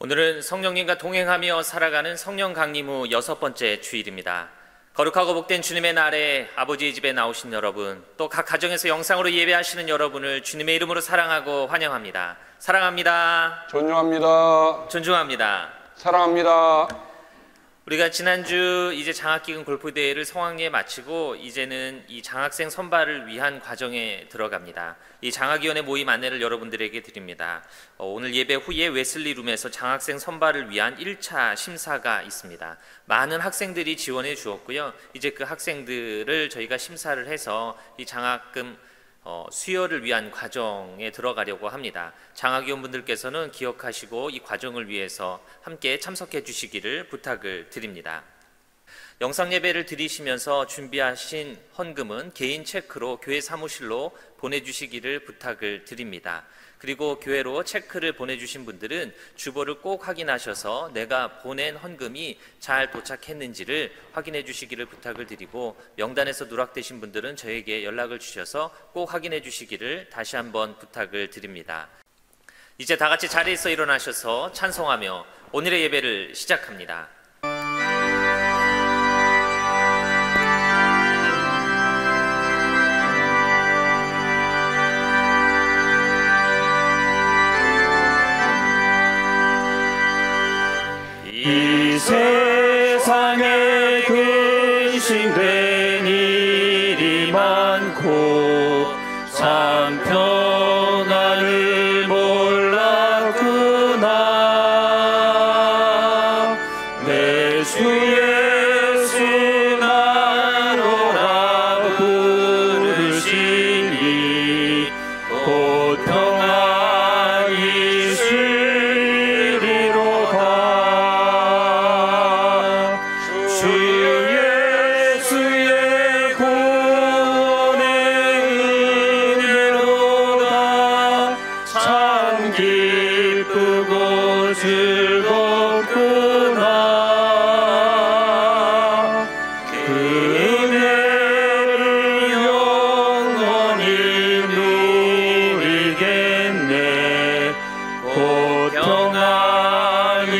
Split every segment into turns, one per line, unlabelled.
오늘은 성령님과 동행하며 살아가는 성령 강림 후 6번째 주일입니다. 거룩하고 복된 주님의 날에 아버지의 집에 나오신 여러분, 또 각 가정에서 영상으로 예배하시는 여러분을 주님의 이름으로 사랑하고 환영합니다. 사랑합니다.
존중합니다.
존중합니다.
사랑합니다.
우리가 지난주 이제 장학기금 골프대회를 성황리에 마치고 이제는 이 장학생 선발을 위한 과정에 들어갑니다. 이 장학위원회 모임 안내를 여러분들에게 드립니다. 오늘 예배 후에 웨슬리룸에서 장학생 선발을 위한 1차 심사가 있습니다. 많은 학생들이 지원해 주었고요. 이제 그 학생들을 저희가 심사를 해서 이 장학금 수여를 위한 과정에 들어가려고 합니다. 장학위원분들께서는 기억하시고 이 과정을 위해서 함께 참석해 주시기를 부탁을 드립니다. 영상 예배를 드리시면서 준비하신 헌금은 개인 체크로 교회 사무실로 보내주시기를 부탁을 드립니다. 그리고 교회로 체크를 보내주신 분들은 주보를 꼭 확인하셔서 내가 보낸 헌금이 잘 도착했는지를 확인해 주시기를 부탁을 드리고, 명단에서 누락되신 분들은 저에게 연락을 주셔서 꼭 확인해 주시기를 다시 한번 부탁을 드립니다. 이제 다 같이 자리에서 일어나셔서 찬송하며 오늘의 예배를 시작합니다.
이 세상에 근심된 일이 많고 참 평안을 몰랐구나. 내 주 예수 나로라 부르시니 곧 평안이 쉬리로다. 주 예수의 구원의 은혜로다. 참 기쁘고 즐겁구나. 그 은혜를 영원히 누리겠네. 곧 평안이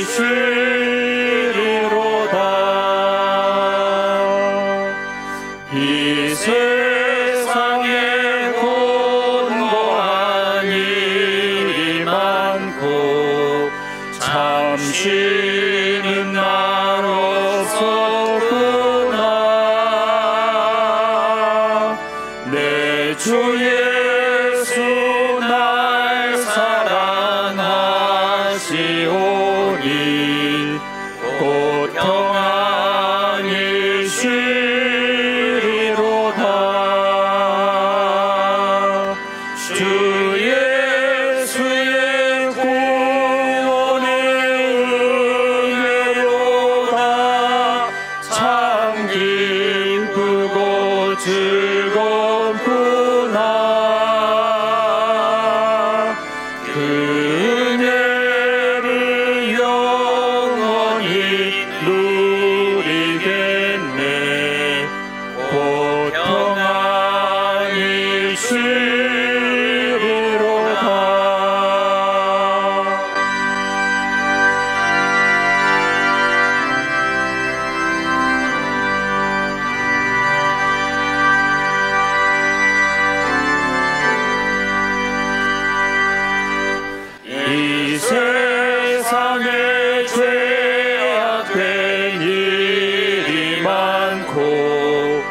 쉬리로다. 이 세상에 곤고한 일이 많고 참 쉬는 날 없었구나. 내 주 예수 날 사랑하시오니 곧 평안이 쉬리로다. 주 예수의 구원의 은혜로다. 참 기쁘고 즐겁구나. 그 은혜를 영원히 누리겠네. 곧 평안이 쉬리로다. 이 세상에 죄악된 일이 많고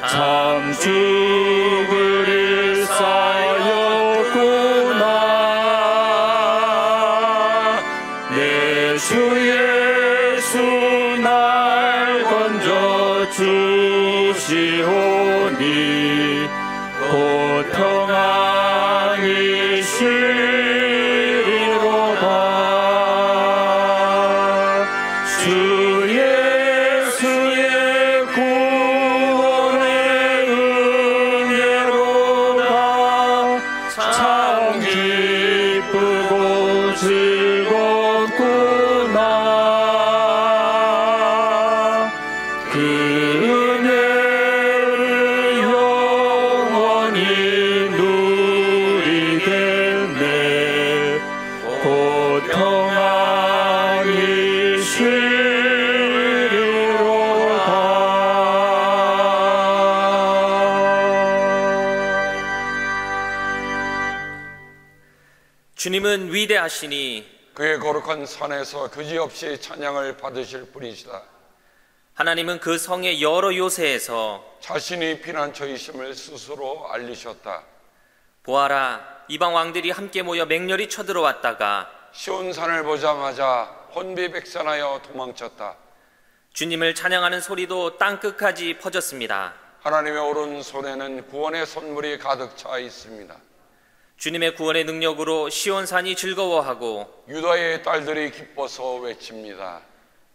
참 죽을 일 쌓였구나. 내 주 예수 날 건져 주시오니 곧 평안이 쉬리로다. 주 예수의 구원의 은혜로다. 참 기쁘고 즐겁구나. 그 은혜를 영원히 누리겠네. 곧 평안이 쉬리로다.
주님은 위대하시니
그의 거룩한 산에서 그지없이 찬양을 받으실 분이시다.
하나님은 그 성의 여러 요새에서
자신이 피난처이심을 스스로 알리셨다.
보아라, 이방 왕들이 함께 모여 맹렬히 쳐들어왔다가
시온산을 보자마자 혼비백산하여 도망쳤다.
주님을 찬양하는 소리도 땅끝까지 퍼졌습니다.
하나님의 오른손에는 구원의 선물이 가득 차 있습니다.
주님의 구원의 능력으로 시온산이 즐거워하고
유다의 딸들이 기뻐서 외칩니다.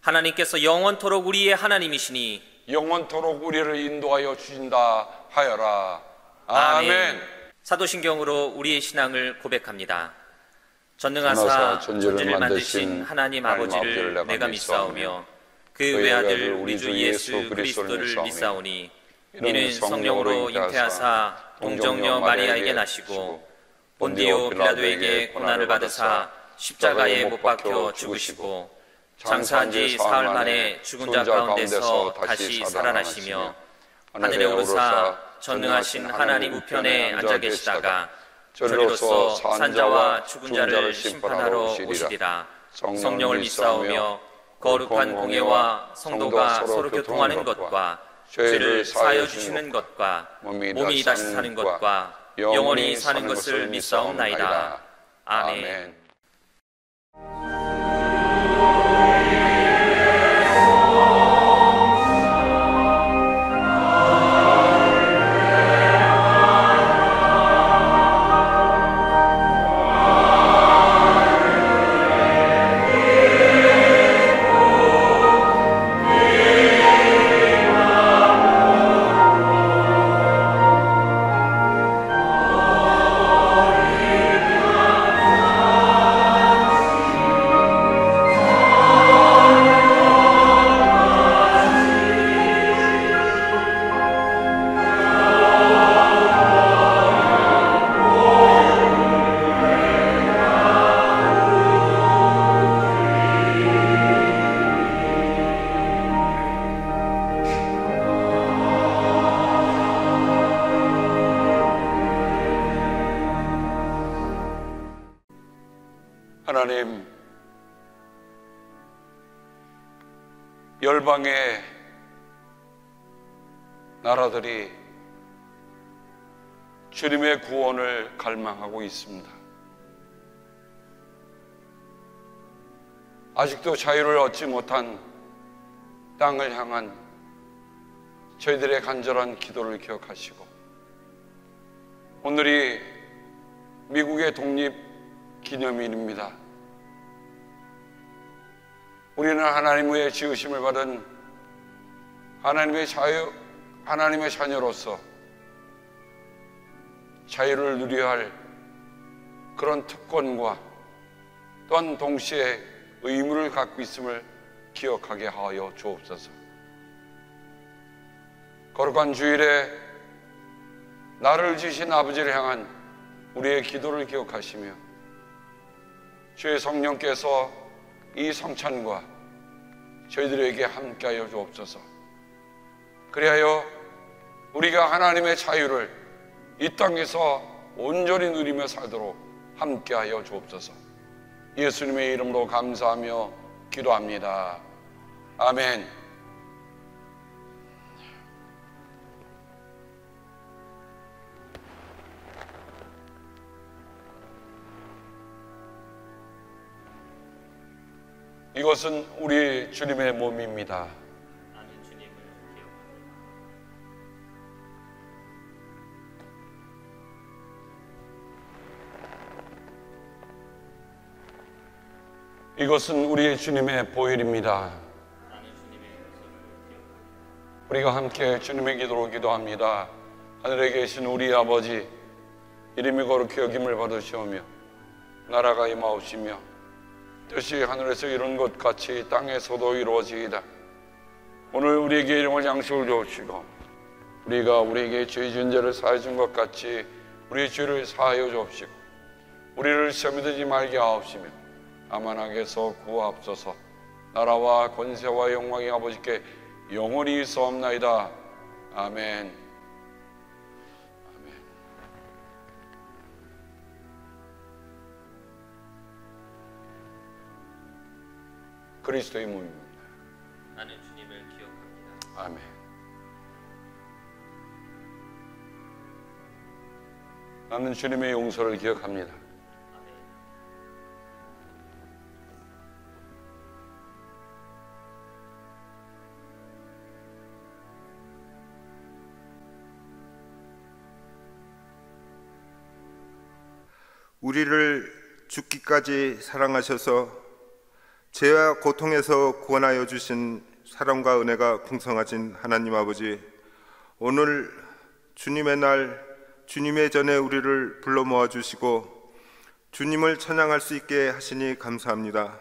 하나님께서 영원토록 우리의 하나님이시니
영원토록 우리를 인도하여 주신다 하여라. 아멘.
사도신경으로 우리의 신앙을 고백합니다. 전능하사
전하사
존재를 만드신 하나님 아버지를 내가 믿사오며 그 외아들 우리 주 예수 그리스도를 믿사오니 이는 성령으로 잉태하사 동정녀 마리아에게 나시고 본디오 빌라도에게 고난을 받으사 십자가에 못 박혀 죽으시고 장사한 지 사흘 만에 죽은 자 가운데서 다시 살아나시며 하늘에 오르사 전능하신 하나님 우편에 앉아 계시다가 저리로서 산자와 죽은 자를 심판하러 오시리라. 성령을 믿사오며 거룩한 공예와 성도가 서로 교통하는 것과 죄를 사하여 주시는 것과 몸이 다시 사는 것과 영원히 사는 것을 믿사옵나이다. 아멘.
하나님, 열방의 나라들이 주님의 구원을 갈망하고 있습니다. 아직도 자유를 얻지 못한 땅을 향한 저희들의 간절한 기도를 기억하시고, 오늘이 미국의 독립 기념일입니다. 우리는 하나님의 지으심을 받은 하나님의 자녀로서 자유를 누려야 할 그런 특권과 또한 동시에 의무를 갖고 있음을 기억하게 하여 주옵소서. 거룩한 주일에 나를 지으신 아버지를 향한 우리의 기도를 기억하시며 주의 성령께서 이 성찬과 저희들에게 함께하여 주옵소서. 그리하여 우리가 하나님의 자유를 이 땅에서 온전히 누리며 살도록 함께하여 주옵소서. 예수님의 이름으로 감사하며 기도합니다. 아멘. 이것은 우리 주님의 몸입니다. 이것은 우리 주님의 보혈입니다. 우리가 함께 주님의 기도로 기도합니다. 하늘에 계신 우리 아버지, 이름이 거룩히 여김을 받으시오며 나라가 임하옵시며 뜻이 하늘에서 이룬 것 같이 땅에서도 이루어지이다. 오늘 우리에게 일용할 양식을 주옵시고 우리가 우리에게 죄 지은 죄를 사하여 준 것 같이 우리의 죄를 사하여 주옵시고 우리를 시험에 들지 말게 하옵시며 다만 악에서 구하옵소서. 나라와 권세와 영광이 아버지께 영원히 있사옵나이다. 아멘. 그리스도의 몸입니다.
나는 주님을 기억합니다.
아멘. 나는 주님의 용서를 기억합니다.
아멘.
우리를 죽기까지 사랑하셔서 죄와 고통에서 구원하여 주신 사랑과 은혜가 풍성하신 하나님 아버지, 오늘 주님의 날, 주님의 전에 우리를 불러 모아 주시고 주님을 찬양할 수 있게 하시니 감사합니다.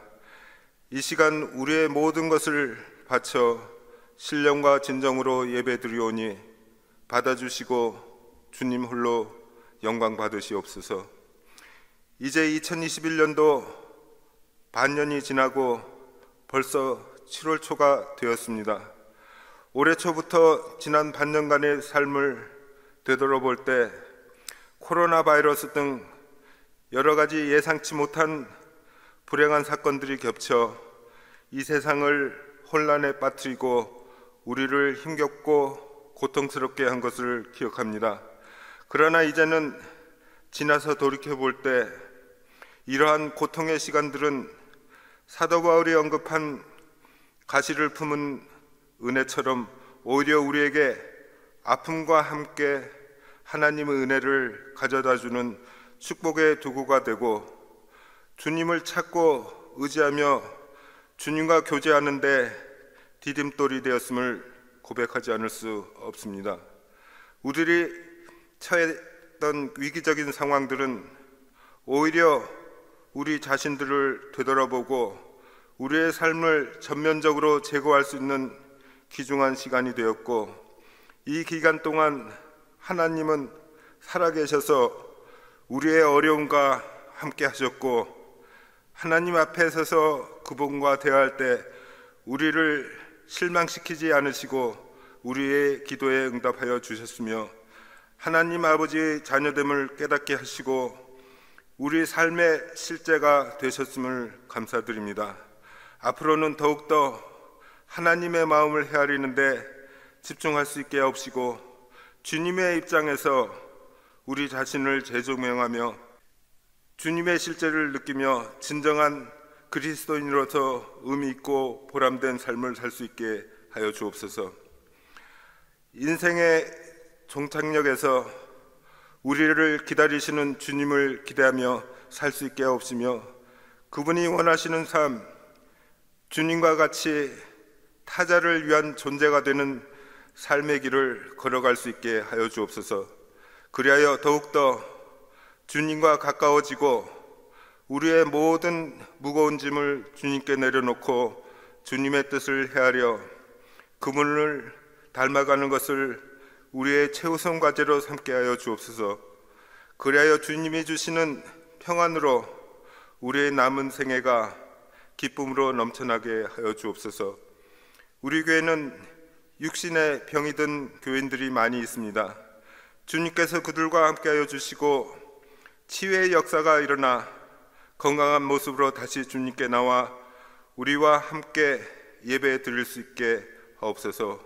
이 시간 우리의 모든 것을 바쳐 신령과 진정으로 예배드리오니 받아주시고 주님 홀로 영광 받으시옵소서. 이제 2021년도 반년이 지나고 벌써 7월 초가 되었습니다. 올해 초부터 지난 반년간의 삶을 되돌아볼 때 코로나 바이러스 등 여러 가지 예상치 못한 불행한 사건들이 겹쳐 이 세상을 혼란에 빠뜨리고 우리를 힘겹고 고통스럽게 한 것을 기억합니다. 그러나 이제는 지나서 돌이켜볼 때 이러한 고통의 시간들은 사도 바울이 언급한 가시를 품은 은혜처럼 오히려 우리에게 아픔과 함께 하나님의 은혜를 가져다주는 축복의 도구가 되고 주님을 찾고 의지하며 주님과 교제하는데 디딤돌이 되었음을 고백하지 않을 수 없습니다. 우리들이 처했던 위기적인 상황들은 오히려 우리 자신들을 되돌아보고 우리의 삶을 전면적으로 제거할 수 있는 귀중한 시간이 되었고, 이 기간 동안 하나님은 살아계셔서 우리의 어려움과 함께 하셨고, 하나님 앞에 서서 그분과 대화할 때 우리를 실망시키지 않으시고 우리의 기도에 응답하여 주셨으며, 하나님 아버지의 자녀됨을 깨닫게 하시고 우리 삶의 실제가 되셨음을 감사드립니다. 앞으로는 더욱더 하나님의 마음을 헤아리는데 집중할 수 있게 하옵시고, 주님의 입장에서 우리 자신을 재조명하며 주님의 실제를 느끼며 진정한 그리스도인으로서 의미 있고 보람된 삶을 살 수 있게 하여 주옵소서. 인생의 종착역에서 우리를 기다리시는 주님을 기대하며 살 수 있게 하옵시며, 그분이 원하시는 삶, 주님과 같이 타자를 위한 존재가 되는 삶의 길을 걸어갈 수 있게 하여 주옵소서. 그리하여 더욱더 주님과 가까워지고 우리의 모든 무거운 짐을 주님께 내려놓고 주님의 뜻을 헤아려 그분을 닮아가는 것을 우리의 최우선 과제로 삼게 하여 주옵소서. 그리하여 주님이 주시는 평안으로 우리의 남은 생애가 기쁨으로 넘쳐나게 하여 주옵소서. 우리 교회는 육신의 병이 든 교인들이 많이 있습니다. 주님께서 그들과 함께 하여 주시고 치유의 역사가 일어나 건강한 모습으로 다시 주님께 나와 우리와 함께 예배 드릴 수 있게 하옵소서.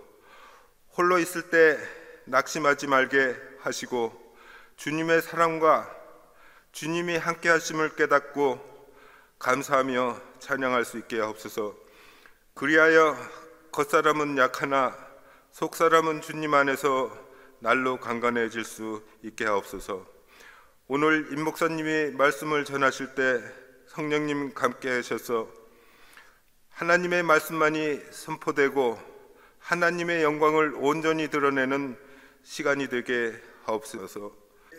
홀로 있을 때 낙심하지 말게 하시고 주님의 사랑과 주님이 함께 하심을 깨닫고 감사하며 찬양할 수 있게 하옵소서. 그리하여 겉사람은 약하나 속사람은 주님 안에서 날로 강건해질 수 있게 하옵소서. 오늘 임 목사님이 말씀을 전하실 때 성령님 함께 하셔서 하나님의 말씀만이 선포되고 하나님의 영광을 온전히 드러내는 시간이 되게 하옵소서.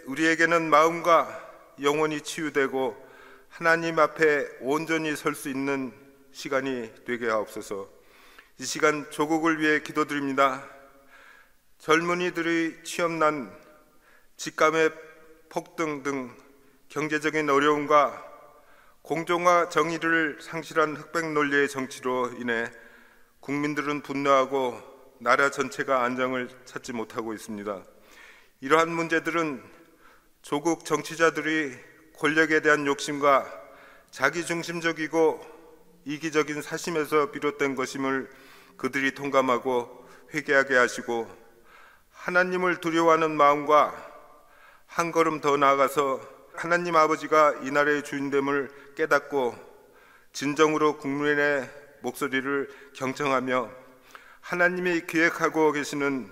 우리에게는 마음과 영혼이 치유되고 하나님 앞에 온전히 설 수 있는 시간이 되게 하옵소서. 이 시간 조국을 위해 기도드립니다. 젊은이들의 취업난, 집값의 폭등 등 경제적인 어려움과 공정과 정의를 상실한 흑백 논리의 정치로 인해 국민들은 분노하고 나라 전체가 안정을 찾지 못하고 있습니다. 이러한 문제들은 조국 정치자들이 권력에 대한 욕심과 자기중심적이고 이기적인 사심에서 비롯된 것임을 그들이 통감하고 회개하게 하시고 하나님을 두려워하는 마음과 한 걸음 더 나아가서 하나님 아버지가 이 나라의 주인됨을 깨닫고 진정으로 국민의 목소리를 경청하며 하나님이 기획하고 계시는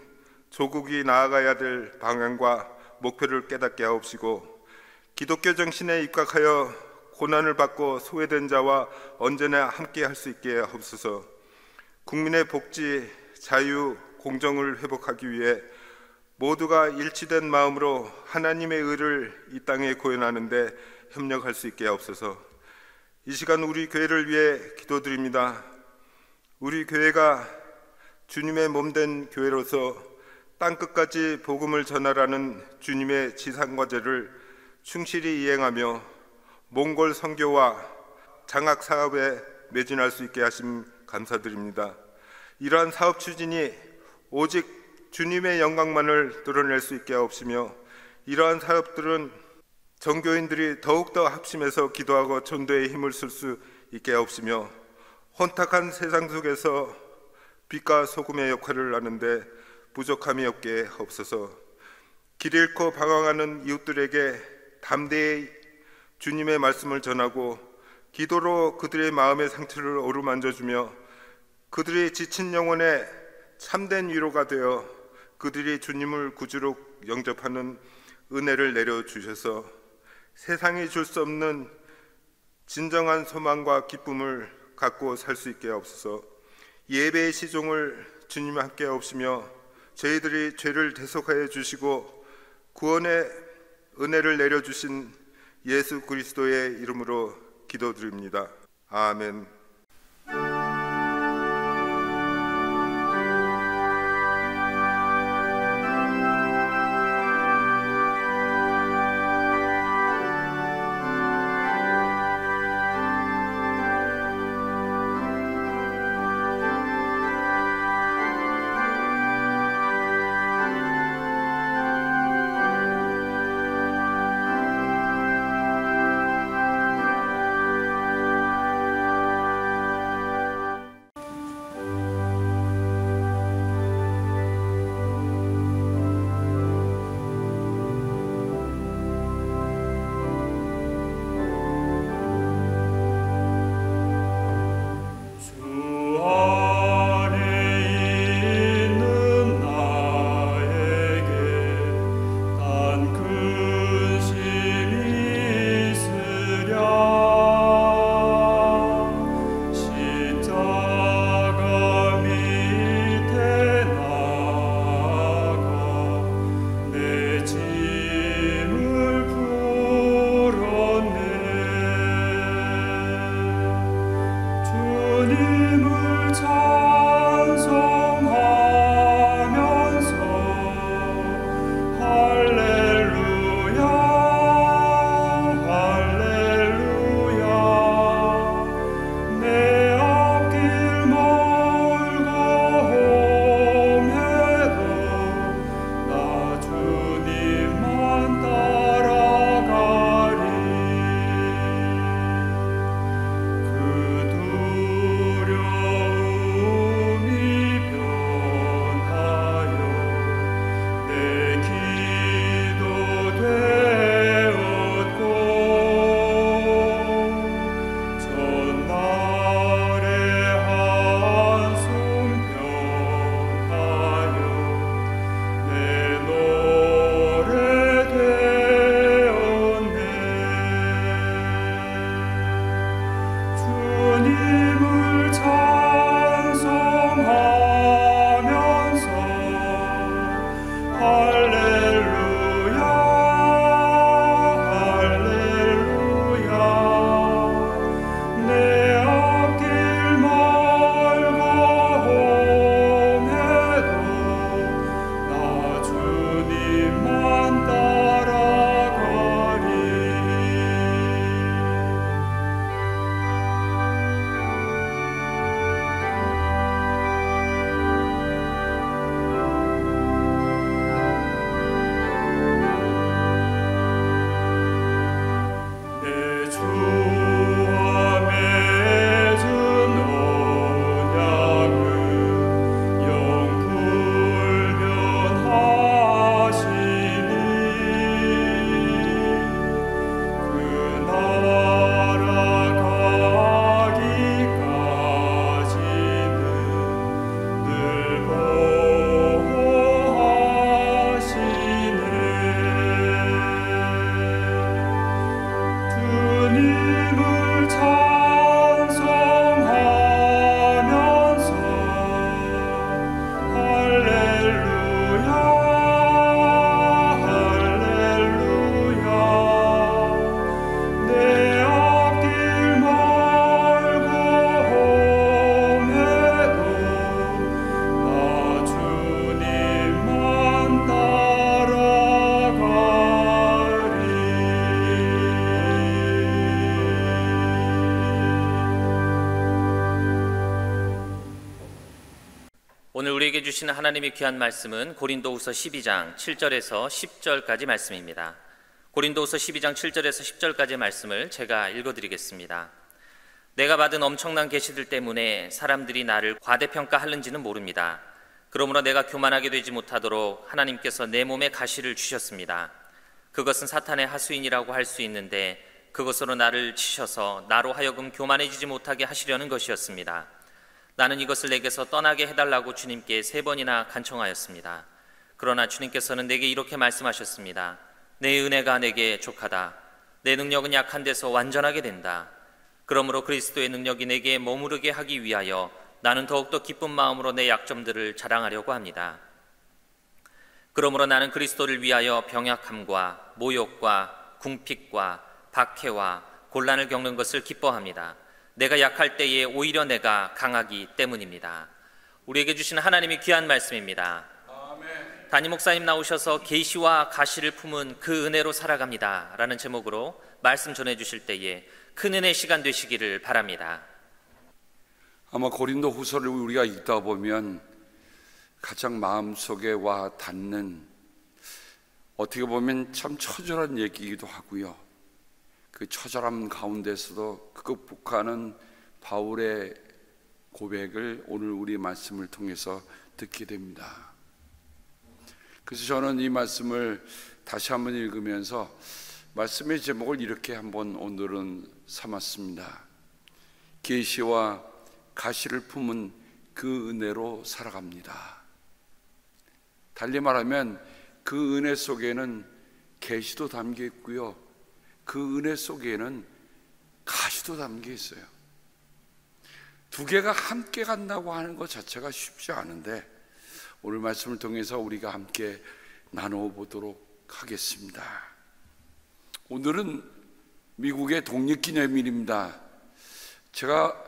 조국이 나아가야 될 방향과 목표를 깨닫게 하옵시고, 기독교 정신에 입각하여 고난을 받고 소외된 자와 언제나 함께 할 수 있게 하옵소서. 국민의 복지, 자유, 공정을 회복하기 위해 모두가 일치된 마음으로 하나님의 의를 이 땅에 구현하는 데 협력할 수 있게 하옵소서. 이 시간 우리 교회를 위해 기도드립니다. 우리 교회가 주님의 몸된 교회로서 땅끝까지 복음을 전하라는 주님의 지상과제를 충실히 이행하며 몽골 선교와 장학 사업에 매진할 수 있게 하심 감사드립니다. 이러한 사업 추진이 오직 주님의 영광만을 드러낼 수 있게 하옵시며, 이러한 사업들은 정교인들이 더욱더 합심해서 기도하고 전도에 힘을 쓸 수 있게 하옵시며, 혼탁한 세상 속에서 빛과 소금의 역할을 하는데 부족함이 없게 하옵소서. 길 잃고 방황하는 이웃들에게 담대히 주님의 말씀을 전하고 기도로 그들의 마음의 상처를 어루만져주며 그들의 지친 영혼에 참된 위로가 되어 그들이 주님을 구주로 영접하는 은혜를 내려주셔서 세상이 줄 수 없는 진정한 소망과 기쁨을 갖고 살 수 있게 하옵소서. 예배의 시종을 주님 함께 하옵시며 저희들이 죄를 대속하여 주시고 구원의 은혜를 내려주신 예수 그리스도의 이름으로 기도드립니다. 아멘.
오늘 우리에게 주시는 하나님의 귀한 말씀은 고린도후서 12장 7절에서 10절까지 말씀입니다. 고린도후서 12장 7절에서 10절까지 말씀을 제가 읽어드리겠습니다. 내가 받은 엄청난 계시들 때문에 사람들이 나를 과대평가하는지는 모릅니다. 그러므로 내가 교만하게 되지 못하도록 하나님께서 내 몸에 가시를 주셨습니다. 그것은 사탄의 하수인이라고 할 수 있는데 그것으로 나를 치셔서 나로 하여금 교만해지지 못하게 하시려는 것이었습니다. 나는 이것을 내게서 떠나게 해달라고 주님께 3번이나 간청하였습니다. 그러나 주님께서는 내게 이렇게 말씀하셨습니다. 내 은혜가 내게 족하다. 내 능력은 약한 데서 완전하게 된다. 그러므로 그리스도의 능력이 내게 머무르게 하기 위하여 나는 더욱더 기쁜 마음으로 내 약점들을 자랑하려고 합니다. 그러므로 나는 그리스도를 위하여 병약함과 모욕과 궁핍과 박해와 곤란을 겪는 것을 기뻐합니다. 내가 약할 때에 오히려 내가 강하기 때문입니다. 우리에게 주시는 하나님의 귀한 말씀입니다.
아멘.
담임 목사님 나오셔서 계시와 가시를 품은 그 은혜로 살아갑니다 라는 제목으로 말씀 전해주실 때에 큰 은혜 시간 되시기를 바랍니다.
아마 고린도 후서를 우리가 읽다 보면 가장 마음속에 와 닿는, 어떻게 보면 참 처절한 얘기이기도 하고요, 그 처절함 가운데서도 극복하는 바울의 고백을 오늘 우리 말씀을 통해서 듣게 됩니다. 그래서 저는 이 말씀을 다시 한번 읽으면서 말씀의 제목을 이렇게 한번 오늘은 삼았습니다. 계시와 가시를 품은 그 은혜로 살아갑니다. 달리 말하면 그 은혜 속에는 계시도 담겨 있고요, 그 은혜 속에는 가시도 담겨 있어요. 두 개가 함께 간다고 하는 것 자체가 쉽지 않은데 오늘 말씀을 통해서 우리가 함께 나눠보도록 하겠습니다. 오늘은 미국의 독립기념일입니다. 제가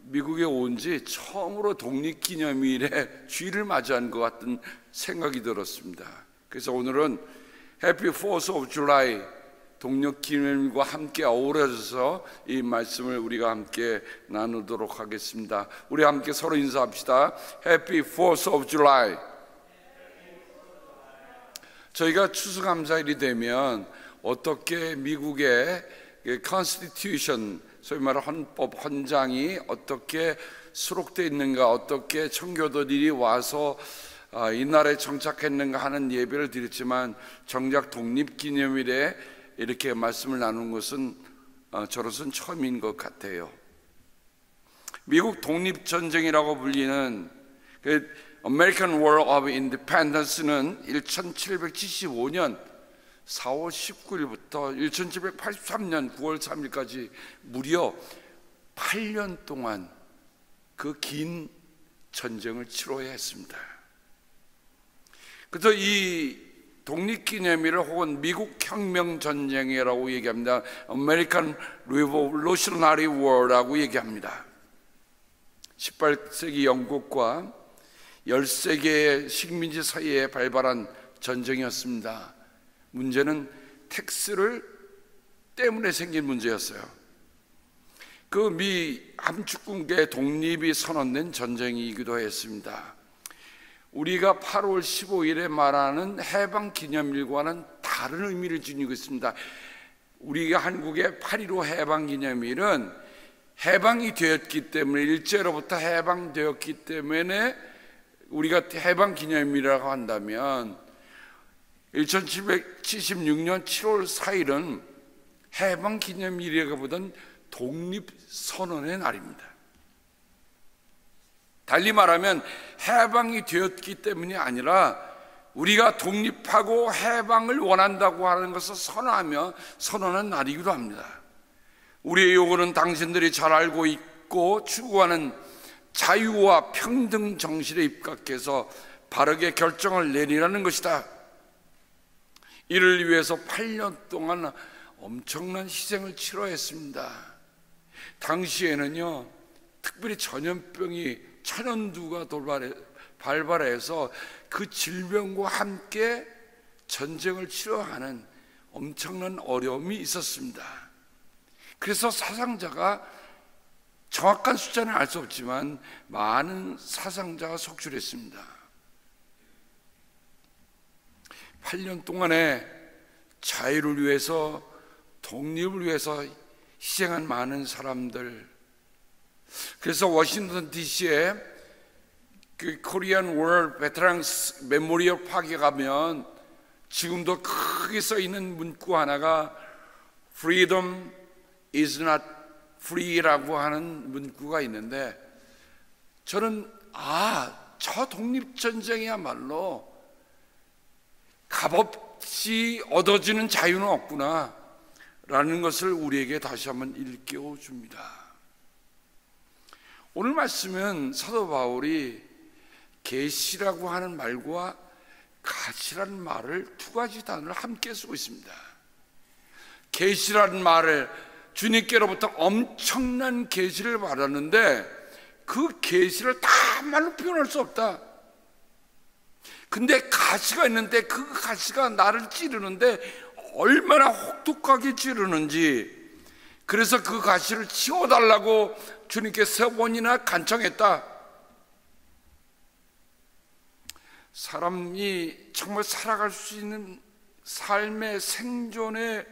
미국에 온 지 처음으로 독립기념일에 주일을 맞이한 것 같은 생각이 들었습니다. 그래서 오늘은 Happy 4th of July, 독립기념일과 함께 어우러져서 이 말씀을 우리가 함께 나누도록 하겠습니다. 우리 함께 서로 인사합시다. Happy 4th of July. 저희가 추수감사일이 되면 어떻게 미국의 Constitution, 소위 말하는 헌법, 헌장이 어떻게 수록되어 있는가, 어떻게 청교도들이 와서 이 나라에 정착했는가 하는 예배를 드렸지만 정작 독립기념일에 이렇게 말씀을 나눈 것은 저로서는 처음인 것 같아요. 미국 독립전쟁이라고 불리는 그 American War of Independence는 1775년 4월 19일부터 1783년 9월 3일까지 무려 8년 동안 그 긴 전쟁을 치러야 했습니다. 그래서 이 독립기념일을 혹은 미국 혁명전쟁이라고 얘기합니다. American Revolutionary War라고 얘기합니다. 18세기 영국과 13개의 식민지 사이에 발발한 전쟁이었습니다. 문제는 텍스를 때문에 생긴 문제였어요. 그 미 함축국의 독립이 선언된 전쟁이기도 했습니다. 우리가 8월 15일에 말하는 해방기념일과는 다른 의미를 지니고 있습니다. 우리가 한국의 8.15 해방기념일은 해방이 되었기 때문에, 일제로부터 해방되었기 때문에 우리가 해방기념일이라고 한다면 1776년 7월 4일은 해방기념일이라기보다는 독립선언의 날입니다. 달리 말하면 해방이 되었기 때문이 아니라 우리가 독립하고 해방을 원한다고 하는 것을 선언한 날이기도 합니다. 우리의 요구는 당신들이 잘 알고 있고 추구하는 자유와 평등 정신에 입각해서 바르게 결정을 내리라는 것이다. 이를 위해서 8년 동안 엄청난 희생을 치러했습니다. 당시에는요, 특별히 전염병이 천연두가 발발해서 그 질병과 함께 전쟁을 치러하는 엄청난 어려움이 있었습니다. 그래서 사상자가 정확한 숫자는 알 수 없지만 많은 사상자가 속출했습니다. 8년 동안에 자유를 위해서, 독립을 위해서 희생한 많은 사람들. 그래서 워싱턴 DC에 그 코리안 월 베테랑스 메모리얼 파크에 가면 지금도 크게 써 있는 문구 하나가 Freedom is not free라고 하는 문구가 있는데, 저는 저 독립전쟁이야말로 값없이 얻어지는 자유는 없구나 라는 것을 우리에게 다시 한번 일깨워 줍니다. 오늘 말씀은 사도 바울이 계시라고 하는 말과 가시라는 말을 두 가지 단어를 함께 쓰고 있습니다. 계시라는 말을 주님께로부터 엄청난 계시를 받았는데 그 계시를 다 말로 표현할 수 없다. 근데 가시가 있는데 그 가시가 나를 찌르는데 얼마나 혹독하게 찌르는지, 그래서 그 가시를 치워달라고 주님께 3번이나 간청했다. 사람이 정말 살아갈 수 있는 삶의 생존의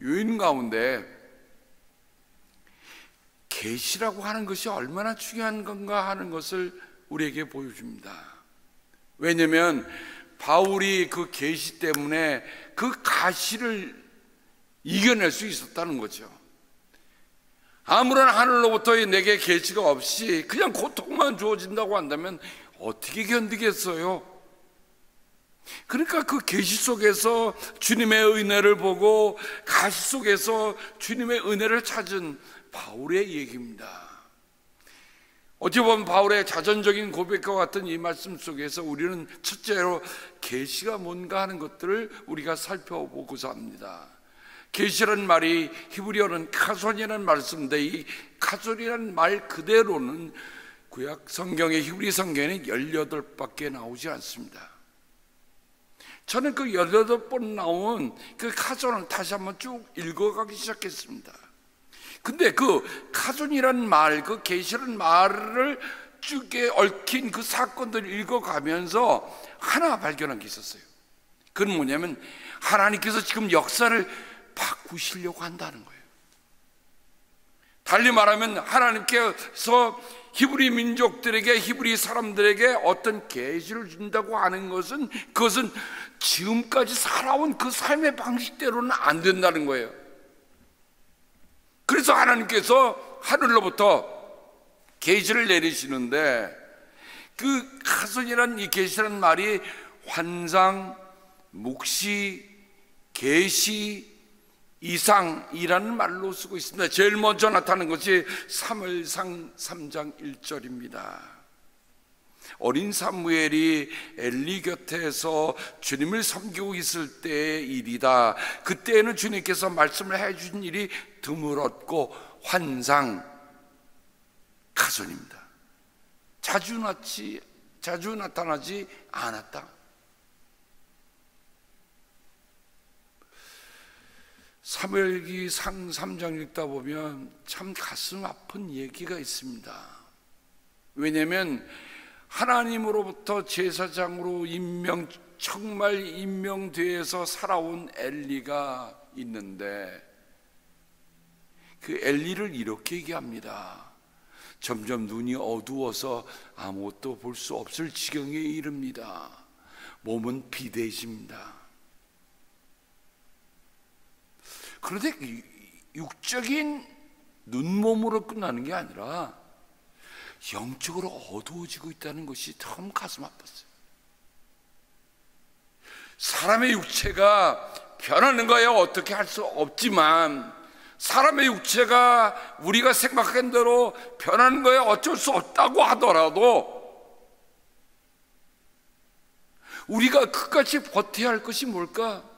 요인 가운데 계시라고 하는 것이 얼마나 중요한 건가 하는 것을 우리에게 보여줍니다. 왜냐하면 바울이 그 계시 때문에 그 가시를 이겨낼 수 있었다는 거죠. 아무런 하늘로부터 내게 계시가 없이 그냥 고통만 주어진다고 한다면 어떻게 견디겠어요? 그러니까 그 계시 속에서 주님의 은혜를 보고 가시 속에서 주님의 은혜를 찾은 바울의 얘기입니다. 어찌 보면 바울의 자전적인 고백과 같은 이 말씀 속에서 우리는 첫째로 계시가 뭔가 하는 것들을 우리가 살펴보고자 합니다. 계시라는 말이 히브리어는 카손이라는 말을 쓰는데, 이 카손이라는 말 그대로는 구약 성경의 히브리 성경에는 18밖에 나오지 않습니다. 저는 그 18번 나온 그 카손을 다시 한번 쭉 읽어가기 시작했습니다. 근데 그 카손이라는 말, 그 계시라는 말을 쭉 얽힌 그 사건들을 읽어가면서 하나 발견한 게 있었어요. 그건 뭐냐면 하나님께서 지금 역사를 바꾸시려고 한다는 거예요. 달리 말하면 하나님께서 히브리 민족들에게, 히브리 사람들에게 어떤 계시를 준다고 하는 것은, 그것은 지금까지 살아온 그 삶의 방식대로는 안 된다는 거예요. 그래서 하나님께서 하늘로부터 계시를 내리시는데, 그 카손이라는 이 계시라는 말이 환상, 묵시, 계시, 이상이라는 말로 쓰고 있습니다. 제일 먼저 나타나는 것이 사무엘상 3장 1절입니다. 어린 사무엘이 엘리 곁에서 주님을 섬기고 있을 때의 일이다. 그때에는 주님께서 말씀을 해주신 일이 드물었고 환상, 가손입니다. 자주 나타나지 않았다. 사무엘기상 3장 읽다 보면 참 가슴 아픈 얘기가 있습니다. 왜냐하면 하나님으로부터 제사장으로 정말 임명돼서 살아온 엘리가 있는데, 그 엘리를 이렇게 얘기합니다. 점점 눈이 어두워서 아무것도 볼 수 없을 지경에 이릅니다. 몸은 비대해집니다. 그런데 육적인 눈몸으로 끝나는 게 아니라 영적으로 어두워지고 있다는 것이 참 가슴 아팠어요. 사람의 육체가 변하는 거야 어떻게 할 수 없지만, 사람의 육체가 우리가 생각한 대로 변하는 거야 어쩔 수 없다고 하더라도, 우리가 끝까지 버텨야 할 것이 뭘까?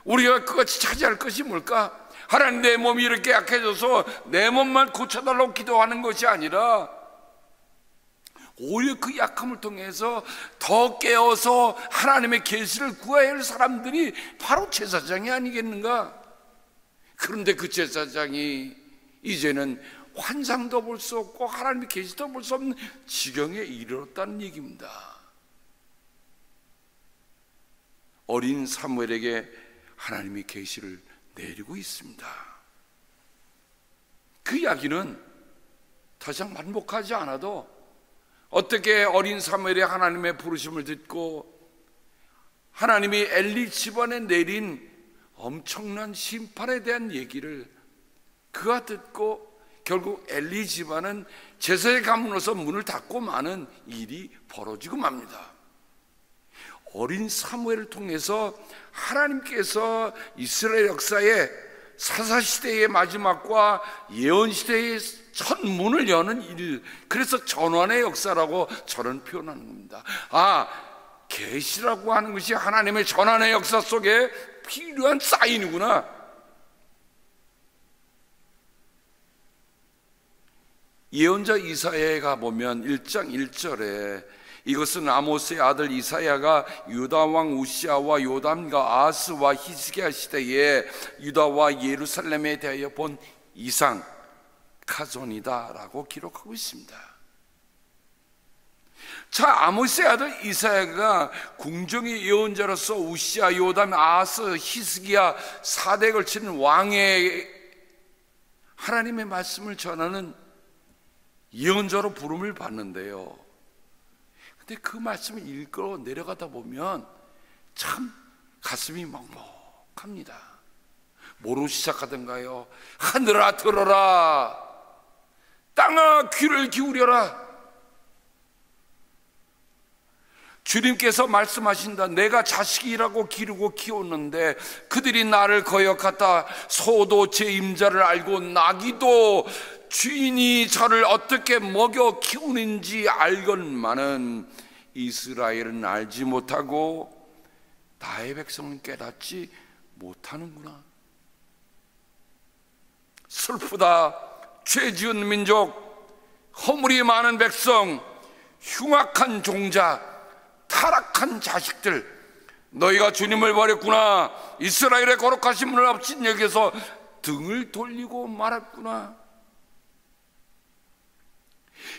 우리가 끝까지 차지할 것이 뭘까? 하나님, 내 몸이 이렇게 약해져서 내 몸만 고쳐달라고 기도하는 것이 아니라 오히려 그 약함을 통해서 더 깨어서 하나님의 계시를 구해야 할 사람들이 바로 제사장이 아니겠는가? 그런데 그 제사장이 이제는 환상도 볼 수 없고 하나님의 계시도 볼 수 없는 지경에 이르렀다는 얘기입니다. 어린 사무엘에게 하나님의 계시를 내리고 있습니다. 그 이야기는 더 이상 반복하지 않아도 어떻게 어린 사무엘이 하나님의 부르심을 듣고 하나님이 엘리 집안에 내린 엄청난 심판에 대한 얘기를 그가 듣고 결국 엘리 집안은 제사의 가문으로서 문을 닫고 마는 일이 벌어지고 맙니다. 어린 사무엘을 통해서 하나님께서 이스라엘 역사의 사사시대의 마지막과 예언시대의 첫 문을 여는 일, 그래서 전환의 역사라고 저는 표현하는 겁니다. 계시라고 하는 것이 하나님의 전환의 역사 속에 필요한 사인이구나. 예언자 이사야가 보면 1장 1절에 이것은 아모스의 아들 이사야가 유다 왕 우시아와 요담과 아스와 히스기야 시대에 유다와 예루살렘에 대하여 본 이상 카존이다 라고 기록하고 있습니다. 자, 아모스의 아들 이사야가 궁정의 예언자로서 우시아, 요담, 아스, 히스기야 4대에 걸치는 왕의 하나님의 말씀을 전하는 예언자로 부름을 받는데요, 근데 그 말씀을 읽고 내려가다 보면 참 가슴이 먹먹합니다. 뭐로 시작하던가요? 하늘아 들어라, 땅아 귀를 기울여라. 주님께서 말씀하신다. 내가 자식이라고 기르고 키웠는데 그들이 나를 거역하다. 소도 제 임자를 알고 나귀도 주인이 저를 어떻게 먹여 키우는지 알건만은 이스라엘은 알지 못하고 나의 백성은 깨닫지 못하는구나. 슬프다. 죄 지은 민족, 허물이 많은 백성, 흉악한 종자, 타락한 자식들, 너희가 주님을 버렸구나. 이스라엘의 거룩하심을 없인 여기서 등을 돌리고 말았구나.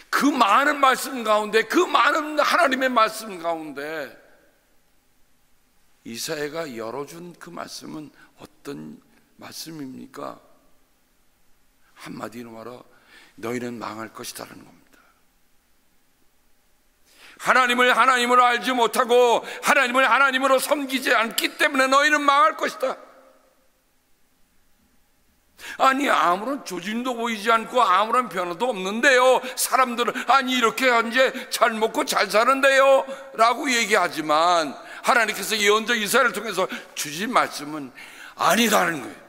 그 많은 말씀 가운데, 그 많은 하나님의 말씀 가운데 이사야가 열어준 그 말씀은 어떤 말씀입니까? 한마디로 말하 너희는 망할 것이다라는 겁니다. 하나님을 하나님으로 알지 못하고 하나님을 하나님으로 섬기지 않기 때문에 너희는 망할 것이다. 아니, 아무런 조짐도 보이지 않고 아무런 변화도 없는데요, 사람들은 아니 이렇게 이제 잘 먹고 잘 사는데요 라고 얘기하지만 하나님께서 예언자 이사야를 통해서 주신 말씀은 아니다는 거예요.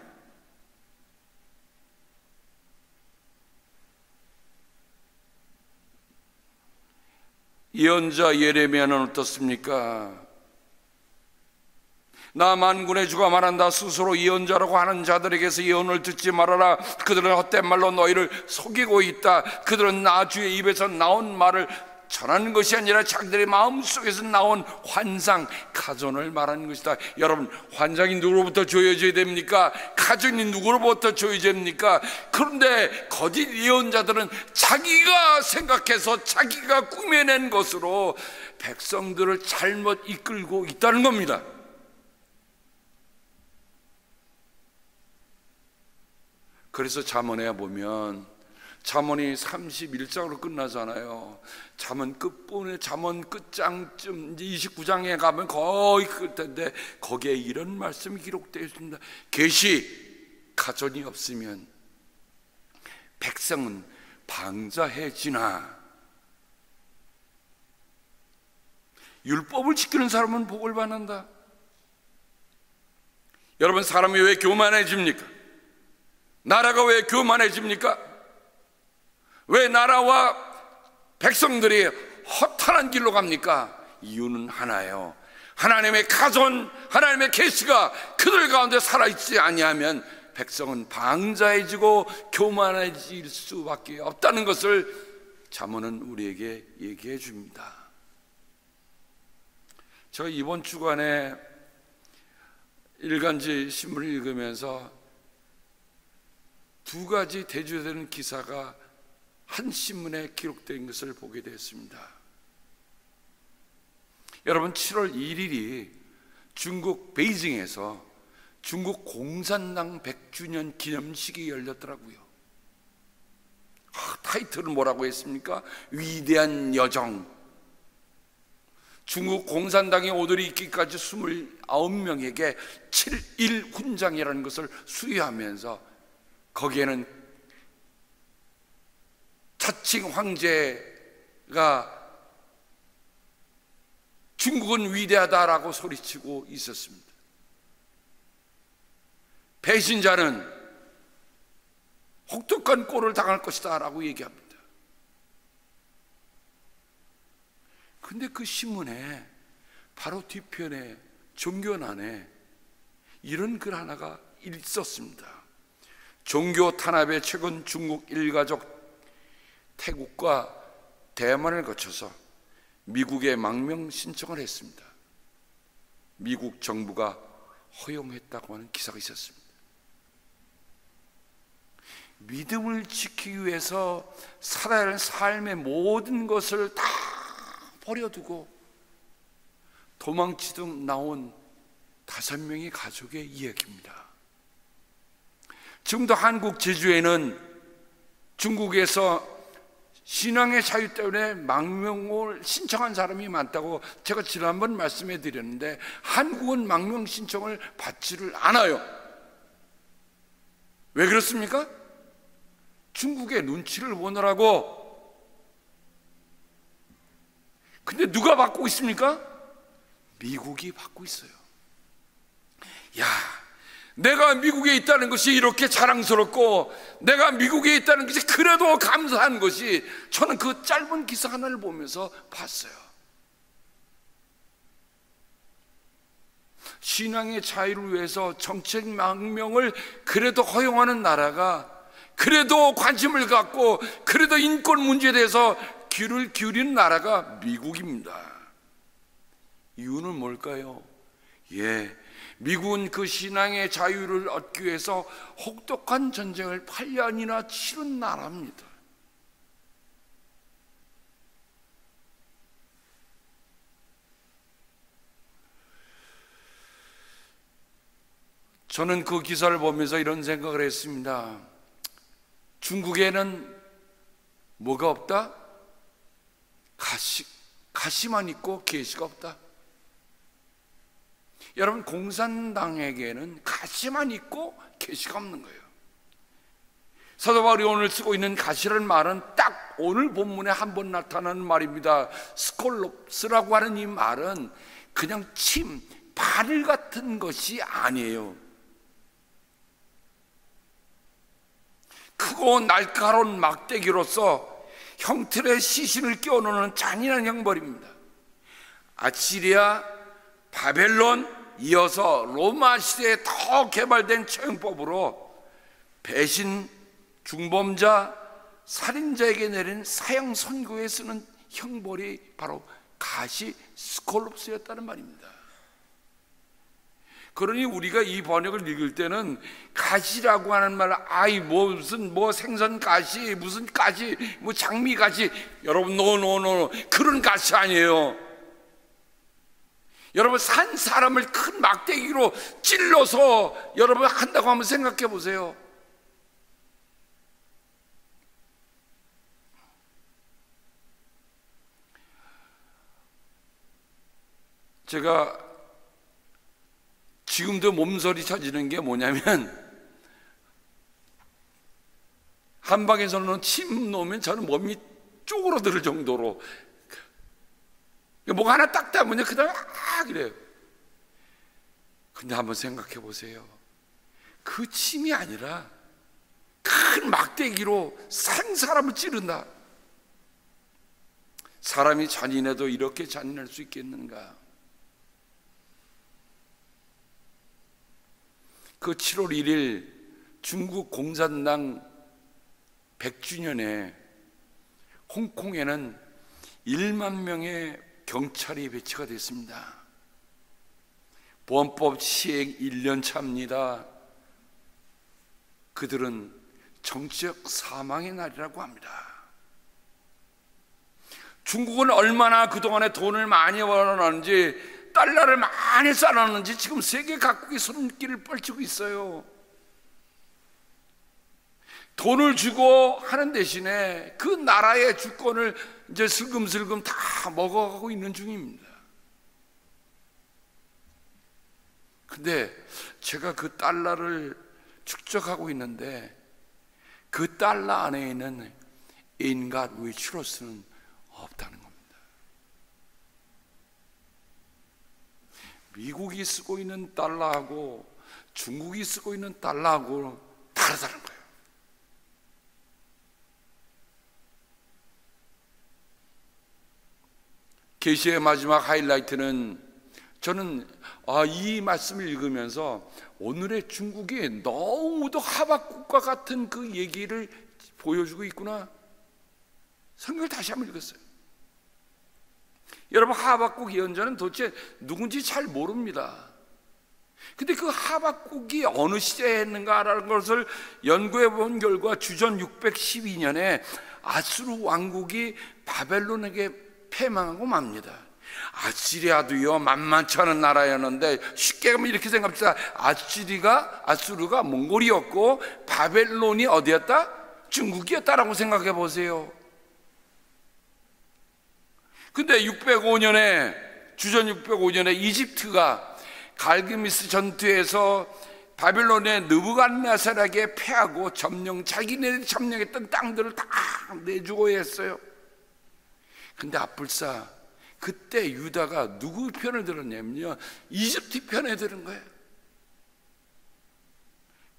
예언자 예레미야는 어떻습니까? 나 만군의 주가 말한다. 스스로 예언자라고 하는 자들에게서 예언을 듣지 말아라. 그들은 헛된 말로 너희를 속이고 있다. 그들은 나 주의 입에서 나온 말을 전하는 것이 아니라 자기들의 마음속에서 나온 환상, 가전을 말하는 것이다. 여러분, 환상이 누구로부터 조여져야 됩니까? 가전이 누구로부터 조여져야 됩니까? 그런데 거짓 예언자들은 자기가 생각해서 자기가 꾸며낸 것으로 백성들을 잘못 이끌고 있다는 겁니다. 그래서 잠언에 보면 잠언이 31장으로 끝나잖아요. 잠언 끝부분에 잠언 끝장쯤 29장에 가면 거의 끝 텐데 거기에 이런 말씀이 기록되어 있습니다. 계시, 가전이 없으면 백성은 방자해지나. 율법을 지키는 사람은 복을 받는다. 여러분, 사람이 왜 교만해집니까? 나라가 왜 교만해집니까? 왜 나라와 백성들이 허탄한 길로 갑니까? 이유는 하나예요. 하나님의 가전, 하나님의 계시가 그들 가운데 살아있지 아니하면 백성은 방자해지고 교만해질 수밖에 없다는 것을 잠언은 우리에게 얘기해 줍니다. 저 이번 주간에 일간지 신문을 읽으면서 두 가지 대조되는 기사가 한 신문에 기록된 것을 보게 되었습니다. 여러분, 7월 1일이 중국 베이징에서 중국 공산당 100주년 기념식이 열렸더라고요. 타이틀은 뭐라고 했습니까? 위대한 여정. 중국 공산당의 오돌이 있기까지 29명에게 7.1 훈장이라는 것을 수여하면서 거기에는 자칭 황제가 중국은 위대하다라고 소리치고 있었습니다. 배신자는 혹독한 꼴을 당할 것이다 라고 얘기합니다. 근데 그 신문에 바로 뒤편에 종교난에 이런 글 하나가 있었습니다. 종교 탄압에 최근 중국 일가족 태국과 대만을 거쳐서 미국에 망명 신청을 했습니다. 미국 정부가 허용했다고 하는 기사가 있었습니다. 믿음을 지키기 위해서 살아야 하는 삶의 모든 것을 다 버려두고 도망치듯 나온 5명의 가족의 이야기입니다. 지금도 한국 제주에는 중국에서 신앙의 자유 때문에 망명을 신청한 사람이 많다고 제가 지난번 말씀해 드렸는데, 한국은 망명 신청을 받지를 않아요. 왜 그렇습니까? 중국의 눈치를 보느라고. 근데 누가 받고 있습니까? 미국이 받고 있어요. 야, 내가 미국에 있다는 것이 이렇게 자랑스럽고 내가 미국에 있다는 것이 그래도 감사한 것이, 저는 그 짧은 기사 하나를 보면서 봤어요. 신앙의 자유를 위해서 정책 망명을 그래도 허용하는 나라가, 그래도 관심을 갖고 그래도 인권 문제에 대해서 귀를 기울이는 나라가 미국입니다. 이유는 뭘까요? 미국은 그 신앙의 자유를 얻기 위해서 혹독한 전쟁을 8년이나 치른 나라입니다. 저는 그 기사를 보면서 이런 생각을 했습니다. 중국에는 뭐가 없다? 가시만 있고 계시가 없다. 여러분, 공산당에게는 가시만 있고 계시가 없는 거예요. 사도 바울이 오늘 쓰고 있는 가시라는 말은 딱 오늘 본문에 한 번 나타나는 말입니다. 스콜롭스라고 하는 이 말은 그냥 침, 바늘 같은 것이 아니에요. 크고 날카로운 막대기로서 형틀에 시신을 끼워놓는 잔인한 형벌입니다. 아시리아, 바벨론, 이어서 로마 시대에 더 개발된 처형법으로 배신, 중범자, 살인자에게 내린 사형 선고에 쓰는 형벌이 바로 가시, 스콜롭스였다는 말입니다. 그러니 우리가 이 번역을 읽을 때는 가시라고 하는 말, 무슨 생선 가시, 무슨 가시, 장미 가시, 여러분 노 그런 가시 아니에요. 여러분, 산 사람을 큰 막대기로 찔러서 여러분 한다고 한번 생각해 보세요. 제가 지금도 몸서리 쳐지는 게 뭐냐면, 한 방에서는 침 놓으면 저는 몸이 쪼그러들 정도로 뭐가 하나 딱 닿으면 그 다음에 그래요. 근데 한번 생각해 보세요. 그 침이 아니라 큰 막대기로 산 사람을 찌른다. 사람이 잔인해도 이렇게 잔인할 수 있겠는가? 그 7월 1일 중국 공산당 100주년에 홍콩에는 1만 명의 경찰이 배치가 됐습니다. 보안법 시행 1년 차입니다. 그들은 정치적 사망의 날이라고 합니다. 중국은 얼마나 그동안에 돈을 많이 벌어놨는지, 달러를 많이 쌓아놨는지 지금 세계 각국이 손길을 뻗치고 있어요. 돈을 주고 하는 대신에 그 나라의 주권을 이제 슬금슬금 다 먹어가고 있는 중입니다. 근데 제가 그 달러를 축적하고 있는데 그 달러 안에 있는 인간 위치로서는 없다는 겁니다. 미국이 쓰고 있는 달러하고 중국이 쓰고 있는 달러하고 다르다는 거예요. 계시의 마지막 하이라이트는, 저는 이 말씀을 읽으면서 오늘의 중국이 너무도 하박국과 같은 그 얘기를 보여주고 있구나, 성경을 다시 한번 읽었어요. 여러분, 하박국 예언자는 도대체 누군지 잘 모릅니다. 근데 그 하박국이 어느 시대에 했는가라는 것을 연구해 본 결과 주전 612년에 아수르 왕국이 바벨론에게 패망하고 맙니다. 아시리아도요 만만치 않은 나라였는데, 쉽게 하면 이렇게 생각합시다. 아수르가 몽골이었고 바벨론이 어디였다? 중국이었다라고 생각해 보세요. 근데 605년에, 주전 605년에 이집트가 갈그미스 전투에서 바벨론의 느부갓네살에게 패하고 자기네들이 점령했던 땅들을 다 내주고 했어요. 근데 앞불사 그때 유다가 누구 편을 들었냐면요, 이집트 편에 들은 거예요.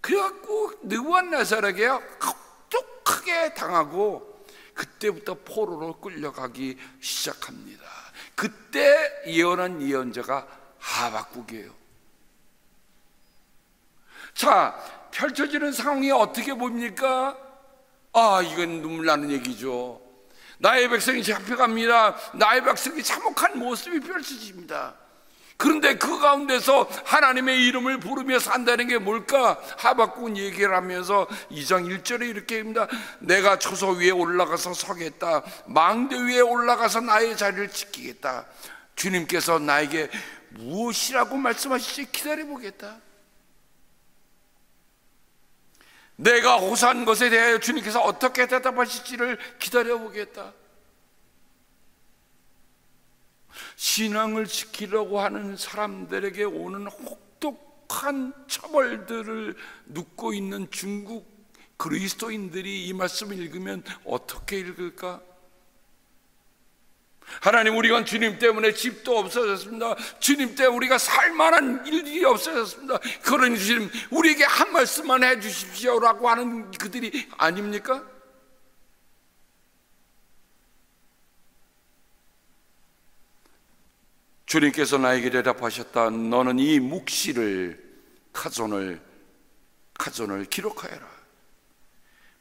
그래갖고 느부갓네살에게 똑똑하게 당하고 그때부터 포로로 끌려가기 시작합니다. 그때 예언한 예언자가 하박국이에요. 자, 펼쳐지는 상황이 어떻게 보입니까? 이건 눈물 나는 얘기죠. 나의 백성이 잡혀갑니다. 나의 백성이 참혹한 모습이 펼쳐집니다. 그런데 그 가운데서 하나님의 이름을 부르며 산다는 게 뭘까? 하박국은 얘기를 하면서 2장 1절에 이렇게 합니다. 내가 초소 위에 올라가서 서겠다. 망대 위에 올라가서 나의 자리를 지키겠다. 주님께서 나에게 무엇이라고 말씀하실지 기다려보겠다. 내가 호소한 것에 대하여 주님께서 어떻게 대답하실지를 기다려보겠다. 신앙을 지키려고 하는 사람들에게 오는 혹독한 처벌들을 눕고 있는 중국 그리스도인들이 이 말씀을 읽으면 어떻게 읽을까? 하나님, 우리가 주님 때문에 집도 없어졌습니다. 주님 때문에 우리가 살만한 일이 없어졌습니다. 그러니 주님, 우리에게 한 말씀만 해 주십시오라고 하는 그들이 아닙니까? 주님께서 나에게 대답하셨다. 너는 이 묵시를 카존을 기록하여라.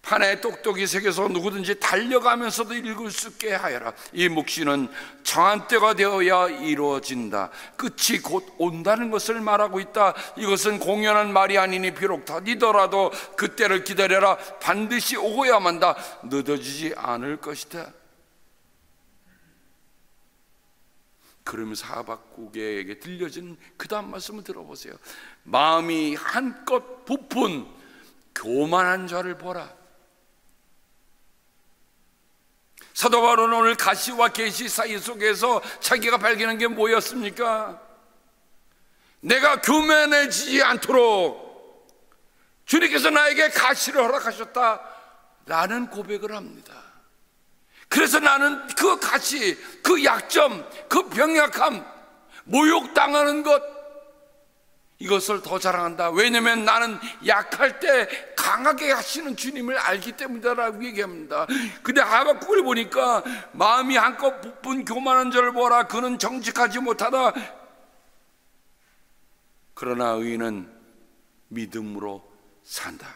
판에 똑똑히 새겨서 누구든지 달려가면서도 읽을 수 있게 하여라. 이 묵시는 정한 때가 되어야 이루어진다. 끝이 곧 온다는 것을 말하고 있다. 이것은 공연한 말이 아니니 비록 더디더라도 그때를 기다려라. 반드시 오고야만 다 늦어지지 않을 것이다. 그러면서 하박국에게 들려진 그 다음 말씀을 들어보세요. 마음이 한껏 부푼 교만한 자를 보라. 사도 바울은 오늘 가시와 계시 사이 속에서 자기가 발견한 게 뭐였습니까? 내가 교만해지지 않도록 주님께서 나에게 가시를 허락하셨다라는 고백을 합니다. 그래서 나는 그 가시, 그 약점, 그 병약함, 모욕당하는 것, 이것을 더 자랑한다. 왜냐하면 나는 약할 때 강하게 하시는 주님을 알기 때문이다라고 얘기합니다. 근데 하박국을 보니까 마음이 한껏 부푼 교만한 자를 보라. 그는 정직하지 못하다. 그러나 의인은 믿음으로 산다.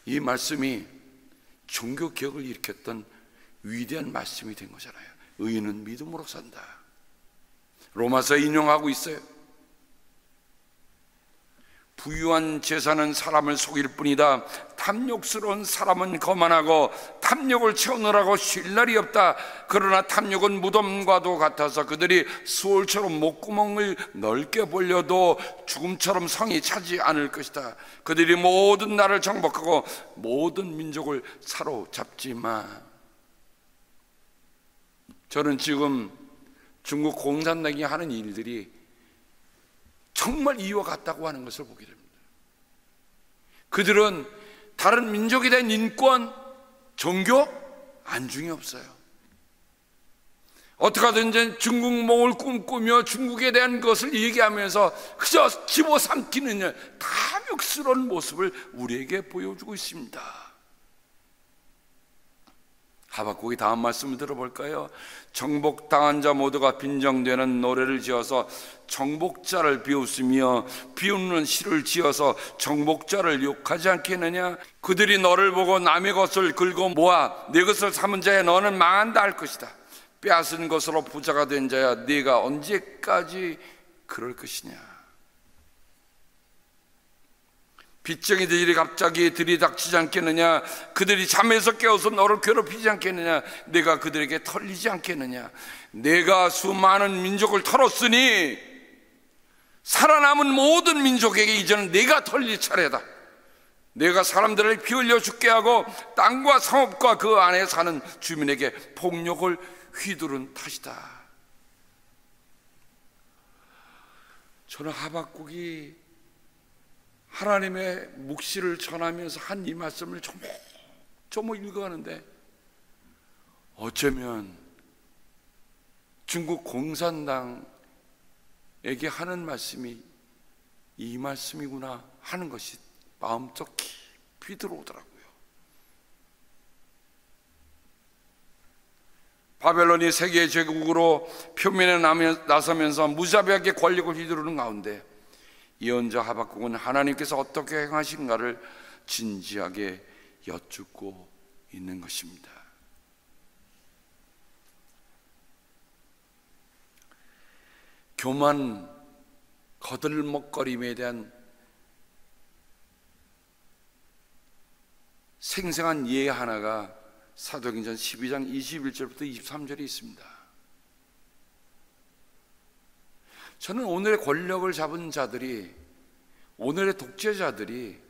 이 말씀이 종교개혁을 일으켰던 위대한 말씀이 된 거잖아요. 의인은 믿음으로 산다. 로마서 인용하고 있어요. 부유한 재산은 사람을 속일 뿐이다. 탐욕스러운 사람은 거만하고 탐욕을 채우느라고 쉴 날이 없다. 그러나 탐욕은 무덤과도 같아서 그들이 수월처럼 목구멍을 넓게 벌려도 죽음처럼 성이 차지 않을 것이다. 그들이 모든 나라를 정복하고 모든 민족을 사로잡지만, 저는 지금 중국 공산당이 하는 일들이 정말 이와 같다고 하는 것을 보게 됩니다. 그들은 다른 민족에 대한 인권, 종교 안중이 없어요. 어떻게 하든지 중국몽을 꿈꾸며 중국에 대한 것을 얘기하면서 그저 집어삼키는 탐욕스러운 모습을 우리에게 보여주고 있습니다. 하박국이 다음 말씀을 들어볼까요? 정복당한 자 모두가 빈정되는 노래를 지어서 정복자를 비웃으며 비웃는 시를 지어서 정복자를 욕하지 않겠느냐? 그들이 너를 보고 남의 것을 긁어 모아 내 것을 삼은 자야 너는 망한다 할 것이다. 빼앗은 것으로 부자가 된 자야 네가 언제까지 그럴 것이냐? 빚쟁이들이 갑자기 들이닥치지 않겠느냐? 그들이 잠에서 깨어서 너를 괴롭히지 않겠느냐? 내가 그들에게 털리지 않겠느냐? 내가 수많은 민족을 털었으니 살아남은 모든 민족에게 이제는 내가 털릴 차례다. 내가 사람들을 피 흘려 죽게 하고 땅과 성읍과 그 안에 사는 주민에게 폭력을 휘두른 탓이다. 저는 하박국이 하나님의 묵시를 전하면서 한 이 말씀을 조목 읽어가는데, 어쩌면 중국 공산당에게 하는 말씀이 이 말씀이구나 하는 것이 마음속 깊이 들어오더라고요. 바벨론이 세계 제국으로 표면에 나서면서 무자비하게 권력을 휘두르는 가운데 예언자 하박국은 하나님께서 어떻게 행하신가를 진지하게 여쭙고 있는 것입니다. 교만, 거들먹거림에 대한 생생한 예 하나가 사도행전 12장 21절부터 23절에 있습니다. 저는 오늘의 권력을 잡은 자들이, 오늘의 독재자들이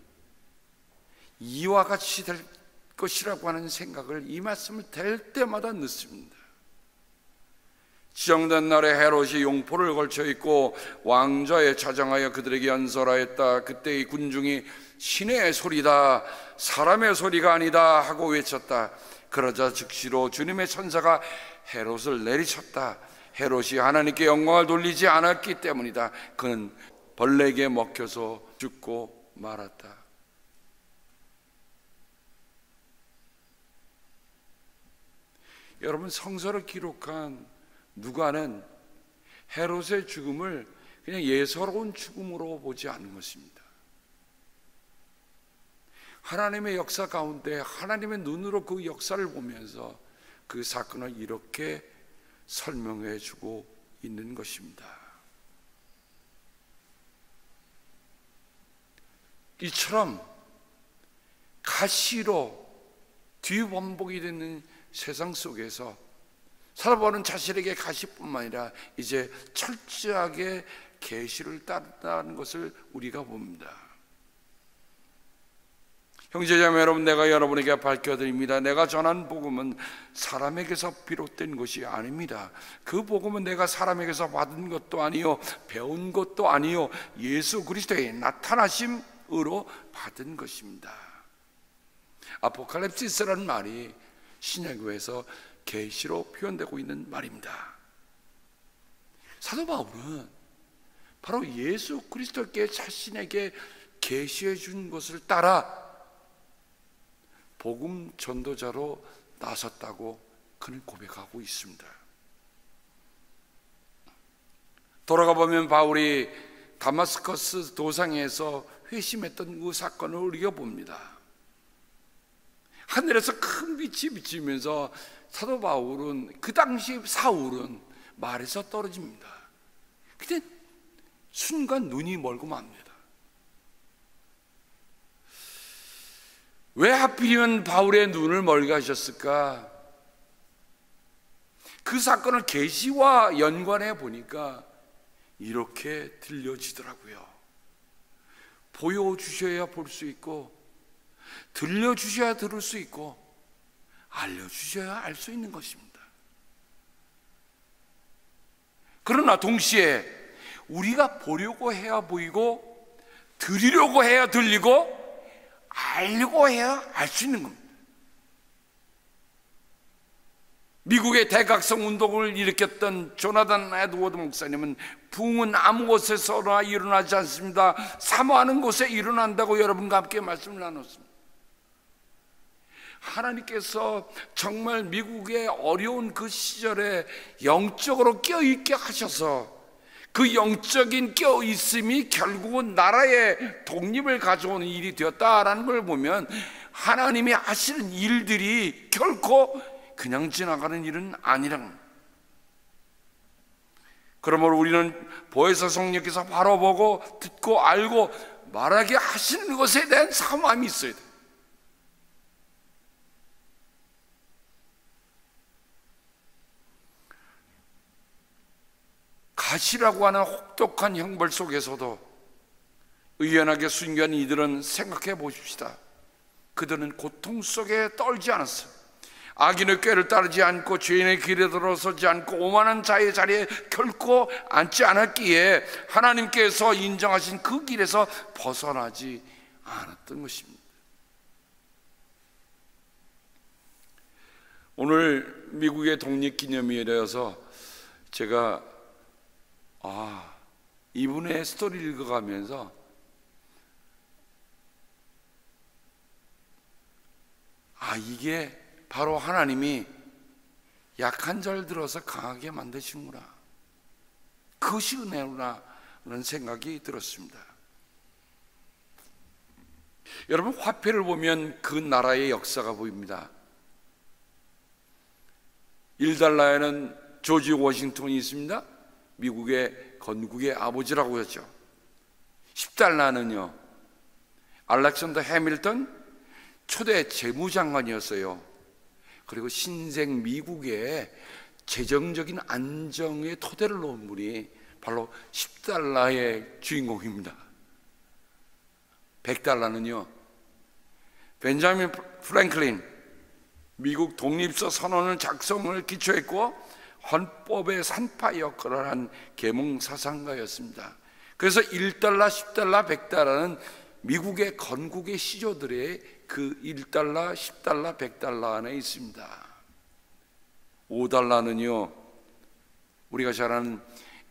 이와 같이 될 것이라고 하는 생각을 이 말씀을 댈 때마다 넣습니다. 지정된 날에 헤롯이 용포를 걸쳐 입고 왕좌에 차장하여 그들에게 연설하였다. 그때 이 군중이 신의 소리다, 사람의 소리가 아니다 하고 외쳤다. 그러자 즉시로 주님의 천사가 헤롯을 내리쳤다. 헤롯이 하나님께 영광을 돌리지 않았기 때문이다. 그는 벌레에게 먹혀서 죽고 말았다. 여러분, 성서를 기록한 누가는 헤롯의 죽음을 그냥 예사로운 죽음으로 보지 않는 것입니다. 하나님의 역사 가운데 하나님의 눈으로 그 역사를 보면서 그 사건을 이렇게 설명해 주고 있는 것입니다. 이처럼 가시로 뒤범벅이 되는 세상 속에서 사도 바울은 자신에게 가시뿐만 아니라 이제 철저하게 계시를 따른다는 것을 우리가 봅니다. 형제자매 여러분, 내가 여러분에게 밝혀드립니다. 내가 전한 복음은 사람에게서 비롯된 것이 아닙니다. 그 복음은 내가 사람에게서 받은 것도 아니요 배운 것도 아니요 예수 그리스도의 나타나심으로 받은 것입니다. 아포칼립시스라는 말이 신약교회에서 계시로 표현되고 있는 말입니다. 사도 바울은 바로 예수 그리스도께 자신에게 계시해 준 것을 따라 복음 전도자로 나섰다고 그는 고백하고 있습니다. 돌아가 보면 바울이 다마스커스 도상에서 회심했던 그 사건을 우리가 봅니다. 하늘에서 큰 빛이 비치면서 사도 바울은, 그 당시 사울은 말에서 떨어집니다. 근데 순간 눈이 멀고 맙니다. 왜 하필이면 바울의 눈을 멀게 하셨을까? 그 사건을 계시와 연관해 보니까 이렇게 들려지더라고요. 보여주셔야 볼 수 있고, 들려주셔야 들을 수 있고, 알려주셔야 알 수 있는 것입니다. 그러나 동시에 우리가 보려고 해야 보이고, 들으려고 해야 들리고, 알려고 해야 알 수 있는 겁니다. 미국의 대각성 운동을 일으켰던 조나단 에드워드 목사님은 부흥은 아무 곳에서나 일어나지 않습니다. 사모하는 곳에 일어난다고 여러분과 함께 말씀을 나눴습니다. 하나님께서 정말 미국의 어려운 그 시절에 영적으로 껴있게 하셔서 그 영적인 껴있음이 결국은 나라의 독립을 가져오는 일이 되었다라는 걸 보면 하나님이 하시는 일들이 결코 그냥 지나가는 일은 아니란. 그러므로 우리는 보혜사 성령께서 바로 보고 듣고 알고 말하게 하시는 것에 대한 사모함이 있어야 돼요. 가시라고 하는 혹독한 형벌 속에서도 의연하게 순교한 이들은 생각해 보십시다. 그들은 고통 속에 떨지 않았어요. 악인의 꾀를 따르지 않고 죄인의 길에 들어서지 않고 오만한 자의 자리에 결코 앉지 않았기에 하나님께서 인정하신 그 길에서 벗어나지 않았던 것입니다. 오늘 미국의 독립기념일이어서 제가 이분의 스토리를 읽어가면서 이게 바로 하나님이 약한 자를 들어서 강하게 만드시는구나, 그것이 은혜구나 라는 생각이 들었습니다. 여러분, 화폐를 보면 그 나라의 역사가 보입니다. 1달러에는 조지 워싱턴이 있습니다. 미국의 건국의 아버지라고 했죠. 10달러는요 알렉산더 해밀턴 초대 재무장관이었어요. 그리고 신생 미국의 재정적인 안정의 토대를 놓은 분이 바로 10달러의 주인공입니다. 100달러는요 벤자민 프랭클린, 미국 독립서 선언을 작성을 기초했고 헌법의 산파 역할을 한 계몽사상가였습니다. 그래서 1달러, 10달러, 100달러는 미국의 건국의 시조들의 그 1달러, 10달러, 100달러 안에 있습니다. 5달러는요 우리가 잘 아는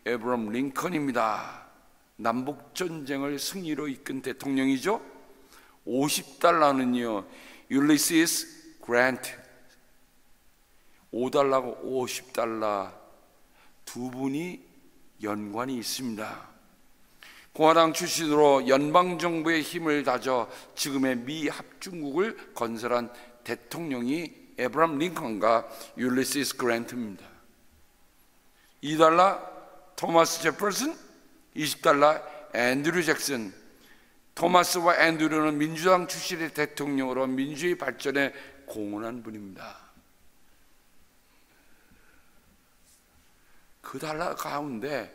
에브럼 링컨입니다. 남북전쟁을 승리로 이끈 대통령이죠. 50달러는요 율리시스 그랜트. 5달러고 50달러 두 분이 연관이 있습니다. 공화당 출신으로 연방정부의 힘을 다져 지금의 미 합중국을 건설한 대통령이 에브람 링컨과 율리시스 그랜트입니다. 2달러 토마스 제퍼슨, 20달러 앤드류 잭슨. 토마스와 앤드류는 민주당 출신의 대통령으로 민주주의 발전에 공헌한 분입니다. 그 달러 가운데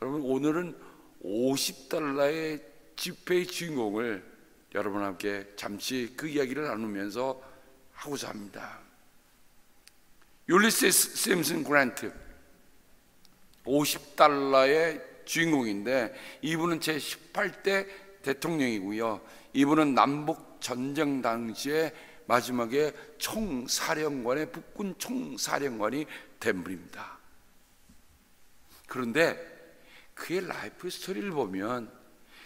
여러분 오늘은 50달러의 지폐의 주인공을 여러분과 함께 잠시 그 이야기를 나누면서 하고자 합니다. 율리시스 심슨 그랜트 50달러의 주인공인데 이분은 제18대 대통령이고요. 이분은 남북 전쟁 당시에 마지막에 총사령관의 북군 총사령관이 된 분입니다. 그런데 그의 라이프 스토리를 보면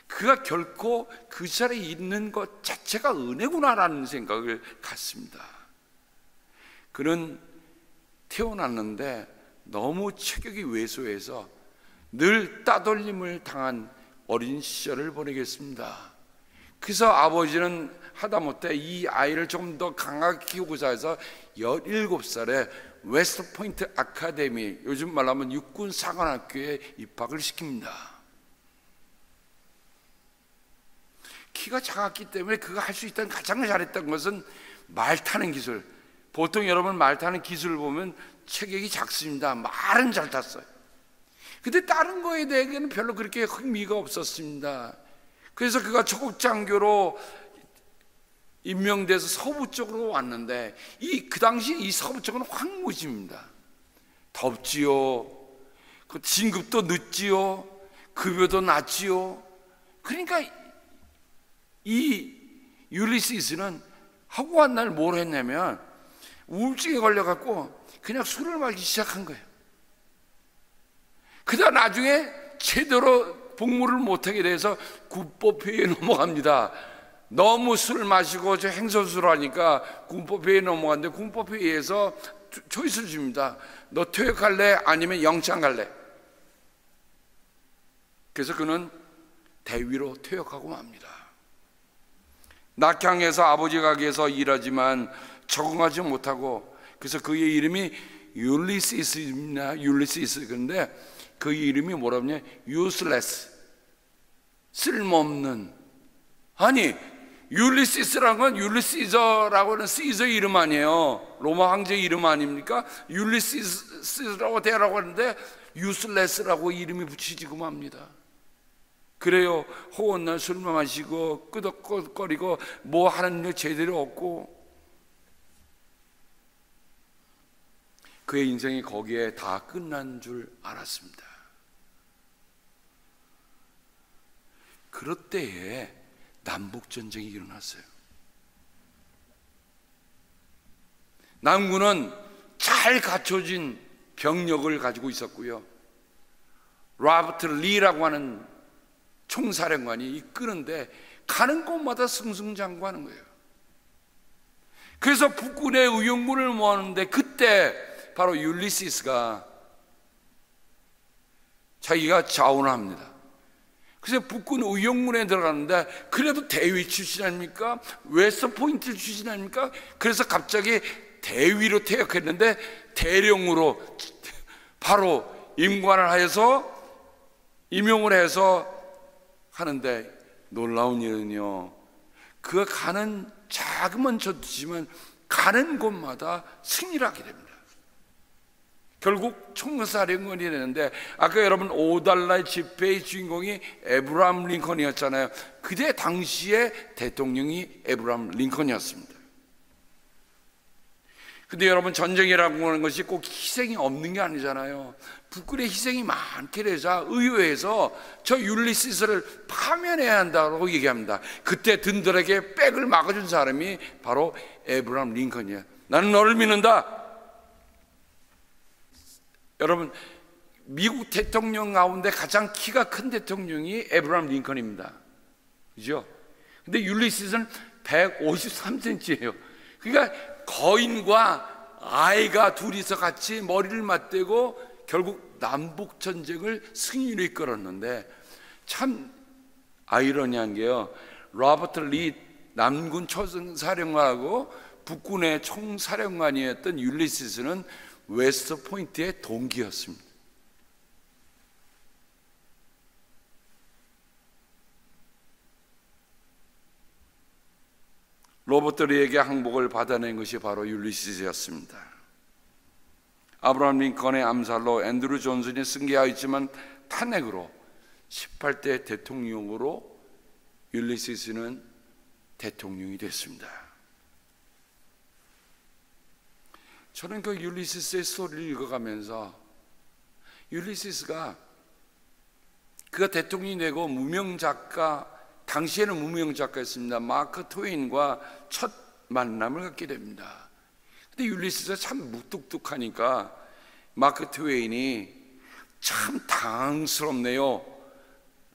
그가 결코 그 자리에 있는 것 자체가 은혜구나라는 생각을 갖습니다. 그는 태어났는데 너무 체격이 왜소해서 늘 따돌림을 당한 어린 시절을 보내겠습니다. 그래서 아버지는 하다못해 이 아이를 좀 더 강하게 키우고자 해서 17살에 웨스트 포인트 아카데미, 요즘 말하면 육군 사관학교에 입학을 시킵니다.
키가 작았기 때문에 그가 할 수 있던 가장 잘했던 것은 말 타는 기술. 보통 여러분 말 타는 기술을 보면 체격이 작습니다. 말은 잘 탔어요. 근데 다른 거에 대해서는 별로 그렇게 흥미가 없었습니다. 그래서 그가 초국장교로 임명돼서 서부 쪽으로 왔는데 그 당시 이 서부 쪽은 황무지입니다. 덥지요. 그 진급도 늦지요. 급여도 낮지요. 그러니까 이 율리시스는 하고 간 날 뭘 했냐면 우울증에 걸려갖고 그냥 술을 마시기 시작한 거예요. 그러다 나중에 제대로 복무를 못하게 돼서 군법회의에 넘어갑니다. 너무 술을 마시고 저 행선수를 하니까 군법회의에 넘어갔는데 군법회의에서 초이스를 줍니다. 너 퇴역할래? 아니면 영창 갈래? 그래서 그는 대위로 퇴역하고 맙니다. 낙향에서 아버지 가게에서 일하지만 적응하지 못하고, 그래서 그의 이름이 율리시스입니다. 율리시스. 그런데 그의 이름이 뭐라냐? useless, 쓸모없는. 아니, 율리시스라는 건 율리시저라고 하는 시저 이름 아니에요. 로마 황제 이름 아닙니까? 율리시스라고 대라고 하는데 useless라고 이름이 붙이지고 맙니다. 그래요. 호언날 술 마시고 끄덕거리고 뭐 하는 일 제대로 없고, 그의 인생이 거기에 다 끝난 줄 알았습니다. 그럴 때에 남북전쟁이 일어났어요. 남군은 잘 갖춰진 병력을 가지고 있었고요, 로버트 리라고 하는 총사령관이 이끄는데 가는 곳마다 승승장구하는 거예요. 그래서 북군의 의용군을 모았는데 그때 바로 율리시스가 자기가 자원을 합니다. 그래서 북군 의용군에 들어갔는데 그래도 대위 출신 아닙니까? 웨스트포인트 출신 아닙니까? 그래서 갑자기 대위로 퇴역했는데 대령으로 바로 임관을 하여서 임용을 해서 하는데, 놀라운 일은요, 그가 가는 자그만 전투지만 가는 곳마다 승리를 하게 됩니다. 결국 총사령관이 되는데, 아까 여러분 5달러의 지폐의 주인공이 에브라함 링컨이었잖아요. 그때 당시의 대통령이 에브라함 링컨이었습니다. 근데 여러분, 전쟁이라고 하는 것이 꼭 희생이 없는 게 아니잖아요. 북군의 희생이 많게 되자 의회에서 저 율리시스를 파면해야 한다고 얘기합니다. 그때 든들에게 백을 막아준 사람이 바로 에브라함 링컨이에요. 나는 너를 믿는다. 여러분, 미국 대통령 가운데 가장 키가 큰 대통령이 에브라함 링컨입니다. 그죠? 근데 율리시스는 153cm예요. 그러니까 거인과 아이가 둘이서 같이 머리를 맞대고 결국 남북전쟁을 승리로 이끌었는데, 참 아이러니한 게요, 로버트 리 남군 초사령관하고 북군의 총사령관이었던 율리시스는 웨스트 포인트의 동기였습니다. 로버트 리에게 항복을 받아낸 것이 바로 율리시스였습니다. 아브라함 링컨의 암살로 앤드루 존슨이 승계하였지만 탄핵으로 18대 대통령으로 율리시스는 대통령이 됐습니다. 저는 그 율리시스의 스토리를 읽어가면서 율리시스가 그가 대통령이 되고 무명 작가, 당시에는 무명 작가였습니다, 마크 트웨인과 첫 만남을 갖게 됩니다. 근데 율리시스가 참 무뚝뚝하니까 마크 트웨인이 참 당황스럽네요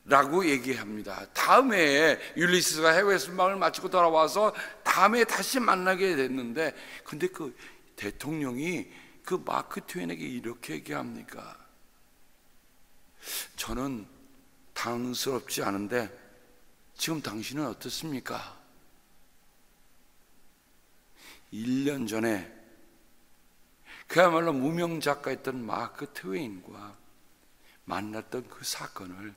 라고 얘기합니다. 다음 해에 율리시스가 해외 순방을 마치고 돌아와서 다음에 다시 만나게 됐는데, 근데 그 대통령이 그 마크 트웨인에게 이렇게 얘기합니까? 저는 당황스럽지 않은데 지금 당신은 어떻습니까? 1년 전에 그야말로 무명 작가였던 마크 트웨인과 만났던 그 사건을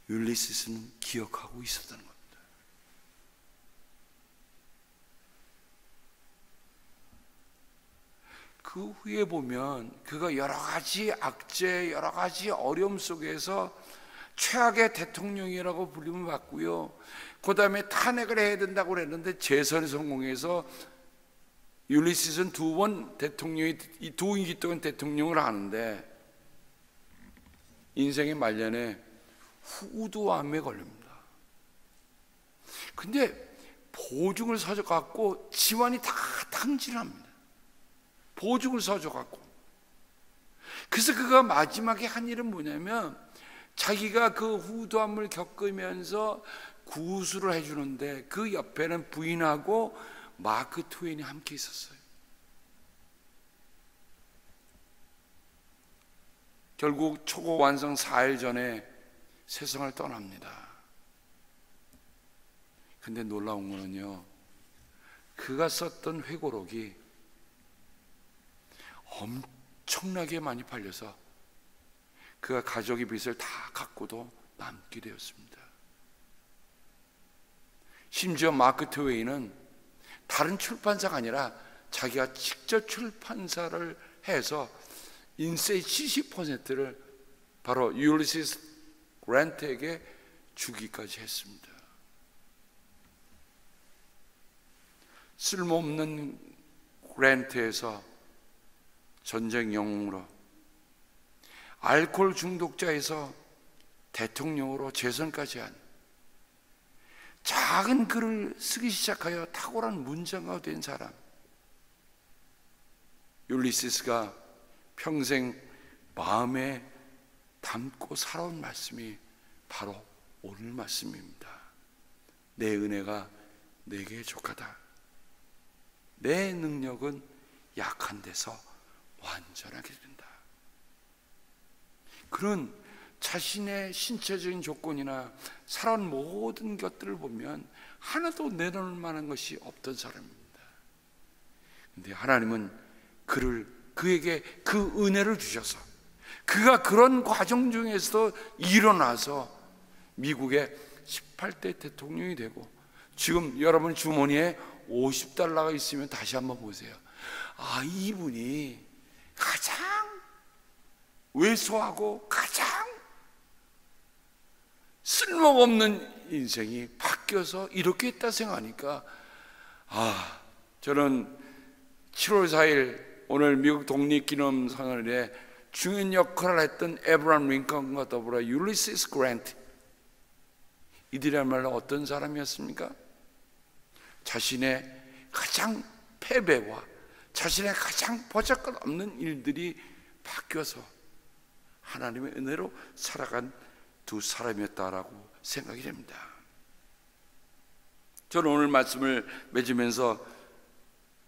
율리시스는 기억하고 있었다는 겁니다. 그 후에 보면 그가 여러 가지 악재, 여러 가지 어려움 속에서 최악의 대통령이라고 불림을 받고요. 그 다음에 탄핵을 해야 된다고 그랬는데 재선에 성공해서 율리시스는 두 번 대통령이, 이 두 임기 동안 대통령을 하는데 인생의 말년에 후두암에 걸립니다. 근데 보증을 서져갖고 집안이 다 탕진합니다. 보증을 서져갖고. 그래서 그가 마지막에 한 일은 뭐냐면 자기가 그 후두암을 겪으면서 구수를 해주는데 그 옆에는 부인하고 마크 트웨인이 함께 있었어요. 결국 초고 완성 4일 전에 세상을 떠납니다. 근데 놀라운 거는요, 그가 썼던 회고록이 엄청나게 많이 팔려서 그가 가족의 빚을 다 갚고도 남게 되었습니다. 심지어 마크 트웨이는 다른 출판사가 아니라 자기가 직접 출판사를 해서 인세의 70%를 바로 율리시스 그랜트에게 주기까지 했습니다. 쓸모없는 그랜트에서 전쟁 영웅으로, 알코올 중독자에서 대통령으로 재선까지 한 작은 글을 쓰기 시작하여 탁월한 문장가가 된 사람, 율리시스가 평생 마음에 담고 살아온 말씀이 바로 오늘 말씀입니다. 내 은혜가 내게 족하다. 내 능력은 약한 데서 완전하게 된다. 그는 자신의 신체적인 조건이나 살아온 모든 것들을 보면 하나도 내놓을 만한 것이 없던 사람입니다. 그런데 하나님은 그에게 그 은혜를 주셔서 그가 그런 과정 중에서도 일어나서 미국의 18대 대통령이 되고, 지금 여러분 주머니에 $50가 있으면 다시 한번 보세요. 아, 이분이 가장 왜소하고 가장 쓸모가 없는 인생이 바뀌어서 이렇게 했다 생각하니까, 저는 7월 4일 오늘 미국 독립기념선언일에 중요한 역할을 했던 에브라함 링컨과 더불어 율리시스 그랜트, 이들이야말로 어떤 사람이었습니까? 자신의 가장 패배와 자신의 가장 보잘것없는 일들이 바뀌어서 하나님의 은혜로 살아간 두 사람이었다라고 생각이 됩니다. 저는 오늘 말씀을 맺으면서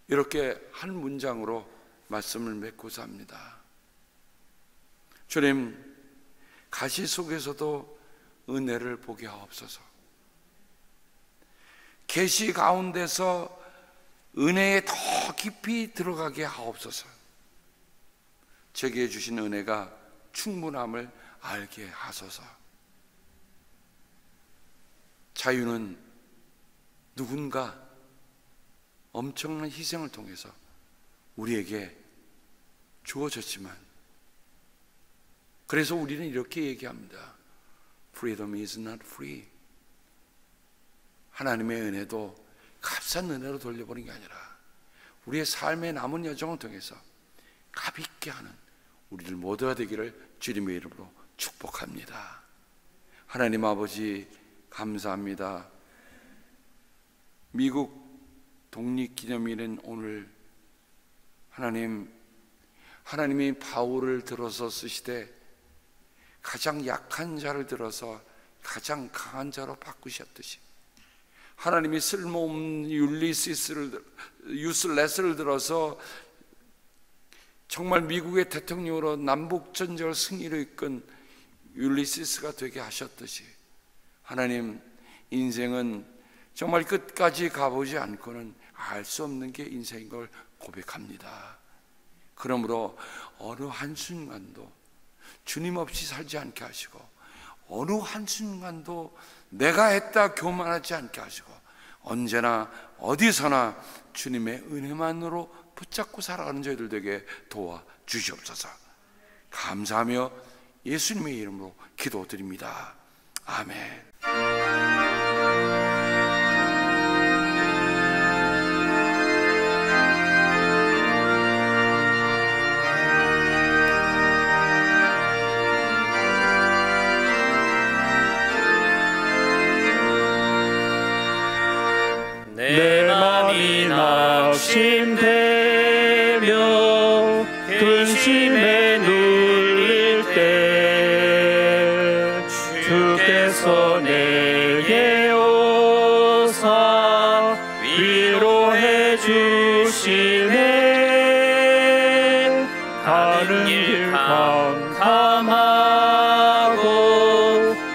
이렇게 한 문장으로 말씀을 맺고자 합니다. 주님, 가시 속에서도 은혜를 보게 하옵소서. 계시 가운데서 은혜에 더 깊이 들어가게 하옵소서. 제게 주신 은혜가 충분함을 알게 하소서. 자유는 누군가 엄청난 희생을 통해서 우리에게 주어졌지만, 그래서 우리는 이렇게 얘기합니다. Freedom is not free. 하나님의 은혜도 값싼 은혜로 돌려보는 게 아니라 우리의 삶의 남은 여정을 통해서 값있게 하는 우리들 모두가 되기를 주님의 이름으로 축복합니다. 하나님 아버지, 감사합니다. 미국 독립기념일인 오늘 하나님이 바울을 들어서 쓰시되 가장 약한 자를 들어서 가장 강한 자로 바꾸셨듯이, 하나님이 쓸모없는 유슬레스를 들어서 정말 미국의 대통령으로 남북전쟁을 승리로 이끈 율리시스가 되게 하셨듯이, 하나님, 인생은 정말 끝까지 가보지 않고는 알 수 없는 게 인생인 걸 고백합니다. 그러므로 어느 한순간도 주님 없이 살지 않게 하시고, 어느 한순간도 내가 했다 교만하지 않게 하시고, 언제나 어디서나 주님의 은혜만으로 붙잡고 살아가는 저희들 되게 도와주시옵소서. 감사하며 예수님의 이름으로 기도드립니다. 아멘.
내 맘이 낙심되며 근심에 눌릴 때 주께서 내게 오사 위로해 주시네. 가는 길 캄캄하고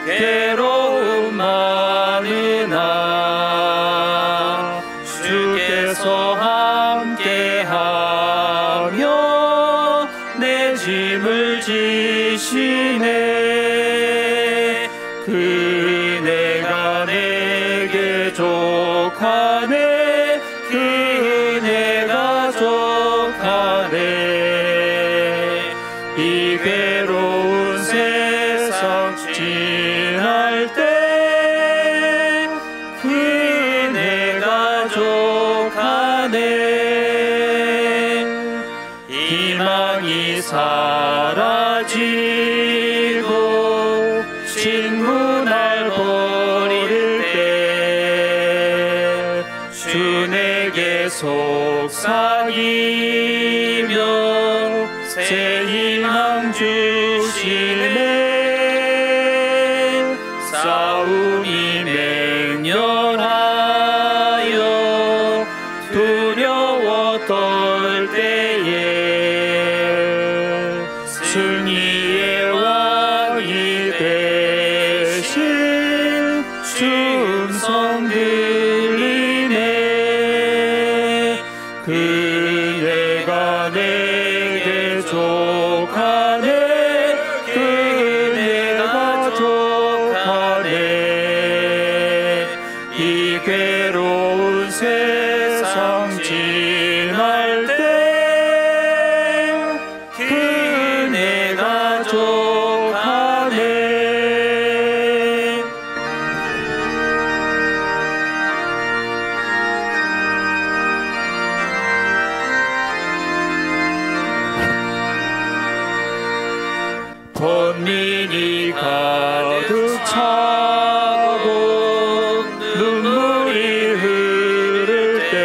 괴로움 많으나 주께서 함께하며 내 짐을 지시네. 그네가 내게 족하네. 그네가 족하네. 이 괴로운 세상 지날 때 그네가 족하네. 희망이 사라지고 친구 날 버릴 때 주 내게 속삭이며 새 희망 주시네. 싸움이 맹렬하여 두려워 떨 때에 승리의 왕이 되신 주 음성 들리네. 그네가 내게 족하네. 그네가 족하네. 이 괴로운 세상 지날 때 그네가 족하네. 번민이 가득 차고 눈물이 흐를 때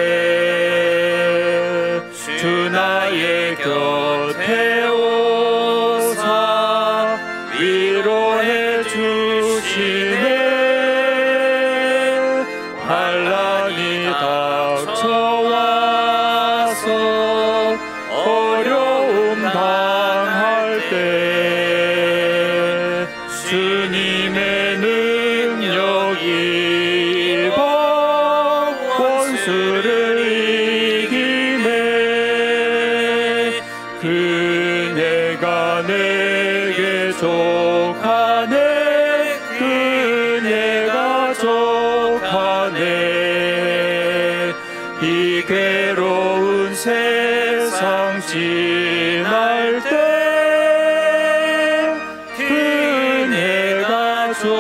주 나의 곁에 오사 위로해 주시네. 환난이 닥쳐와서 어려움 당할 때 주님의 능력이 입어 원수를 이기네. 그네가 내게 족하네. 그네가 족하네. 이 괴로운 세상 지날 때 그네가 족하네.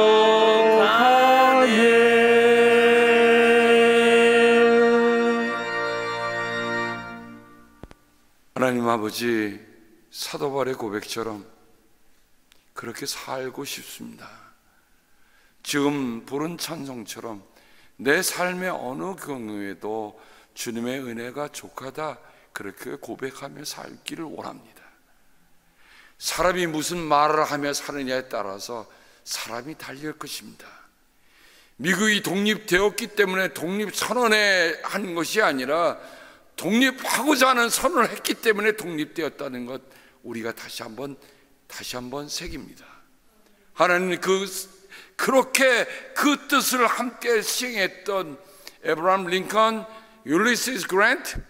하나님 아버지, 사도 바울의 고백처럼 그렇게 살고 싶습니다. 지금 부른 찬송처럼 내 삶의 어느 경우에도 주님의 은혜가 족하다 그렇게 고백하며 살기를 원합니다. 사람이 무슨 말을 하며 사느냐에 따라서 사람이 달릴 것입니다. 미국이 독립되었기 때문에 독립선언에 한 것이 아니라 독립하고자 하는 선언을 했기 때문에 독립되었다는 것, 우리가 다시 한번 새깁니다. 하나님 그렇게 그 뜻을 함께 시행했던 에브라함 링컨, 율리시스 그랜트,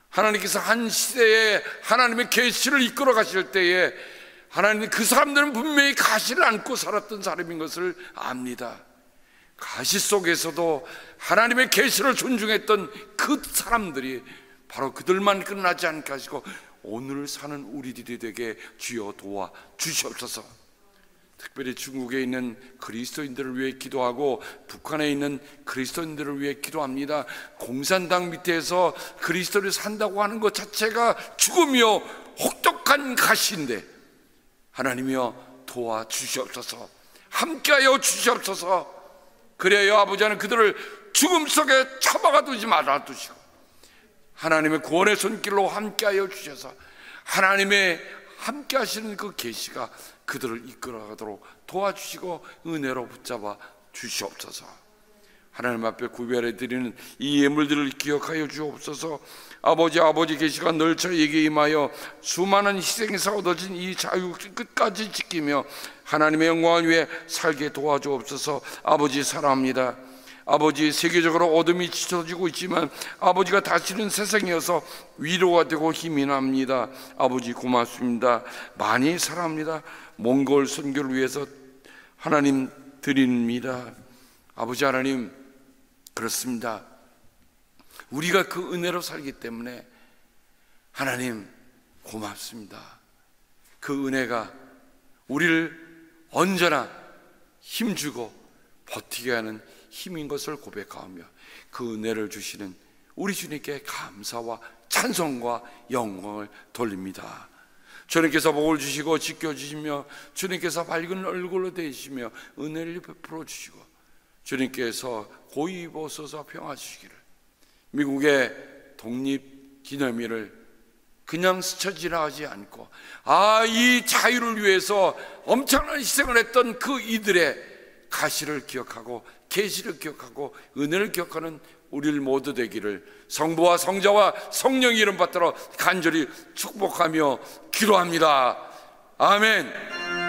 하나님께서 한 시대에 하나님의 계시를 이끌어 가실 때에 하나님 그 사람들은 분명히 가시를 안고 살았던 사람인 것을 압니다. 가시 속에서도 하나님의 계시를 존중했던 그 그 사람들이 바로 그들만 끝나지 않게 하시고 오늘 사는 우리들이 되게 주여 도와 주시옵소서. 특별히 중국에 있는 그리스도인들을 위해 기도하고 북한에 있는 그리스도인들을 위해 기도합니다. 공산당 밑에서 그리스도를 산다고 하는 것 자체가 죽음이요 혹독한 가시인데 하나님이여 도와 주시옵소서. 함께하여 주시옵소서. 그래야 아버지는 그들을 죽음 속에 처박아 두지 말아 두시고 하나님의 구원의 손길로 함께하여 주셔서 하나님의 함께 하시는 그 계시가 그들을 이끌어가도록 도와주시고 은혜로 붙잡아 주시옵소서. 하나님 앞에 구별해 드리는 이 예물들을 기억하여 주옵소서. 아버지 계시가 늘 저에게 임하여 수많은 희생에서 얻어진 이 자유 끝까지 지키며 하나님의 영광을 위해 살게 도와주옵소서. 아버지 사랑합니다. 아버지, 세계적으로 어둠이 짙어지고 있지만 아버지가 다스리는 세상이어서 위로가 되고 힘이 납니다. 아버지 고맙습니다. 많이 사랑합니다. 몽골 선교를 위해서 하나님 드립니다. 아버지 하나님, 그렇습니다. 우리가 그 은혜로 살기 때문에 하나님 고맙습니다. 그 은혜가 우리를 언제나 힘주고 버티게 하는 힘인 것을 고백하며 그 은혜를 주시는 우리 주님께 감사와 찬송과 영광을 돌립니다. 주님께서 복을 주시고 지켜주시며 주님께서 밝은 얼굴로 되시며 은혜를 베풀어 주시고 주님께서 고이 입어서 평화 주시기를, 미국의 독립기념일을 그냥 스쳐 지나가지 않고 이 자유를 위해서 엄청난 희생을 했던 그 이들의 가시를 기억하고 계시를 기억하고 은혜를 기억하는 우리를 모두 되기를 성부와 성자와 성령의 이름 받들어 간절히 축복하며 기도합니다. 아멘.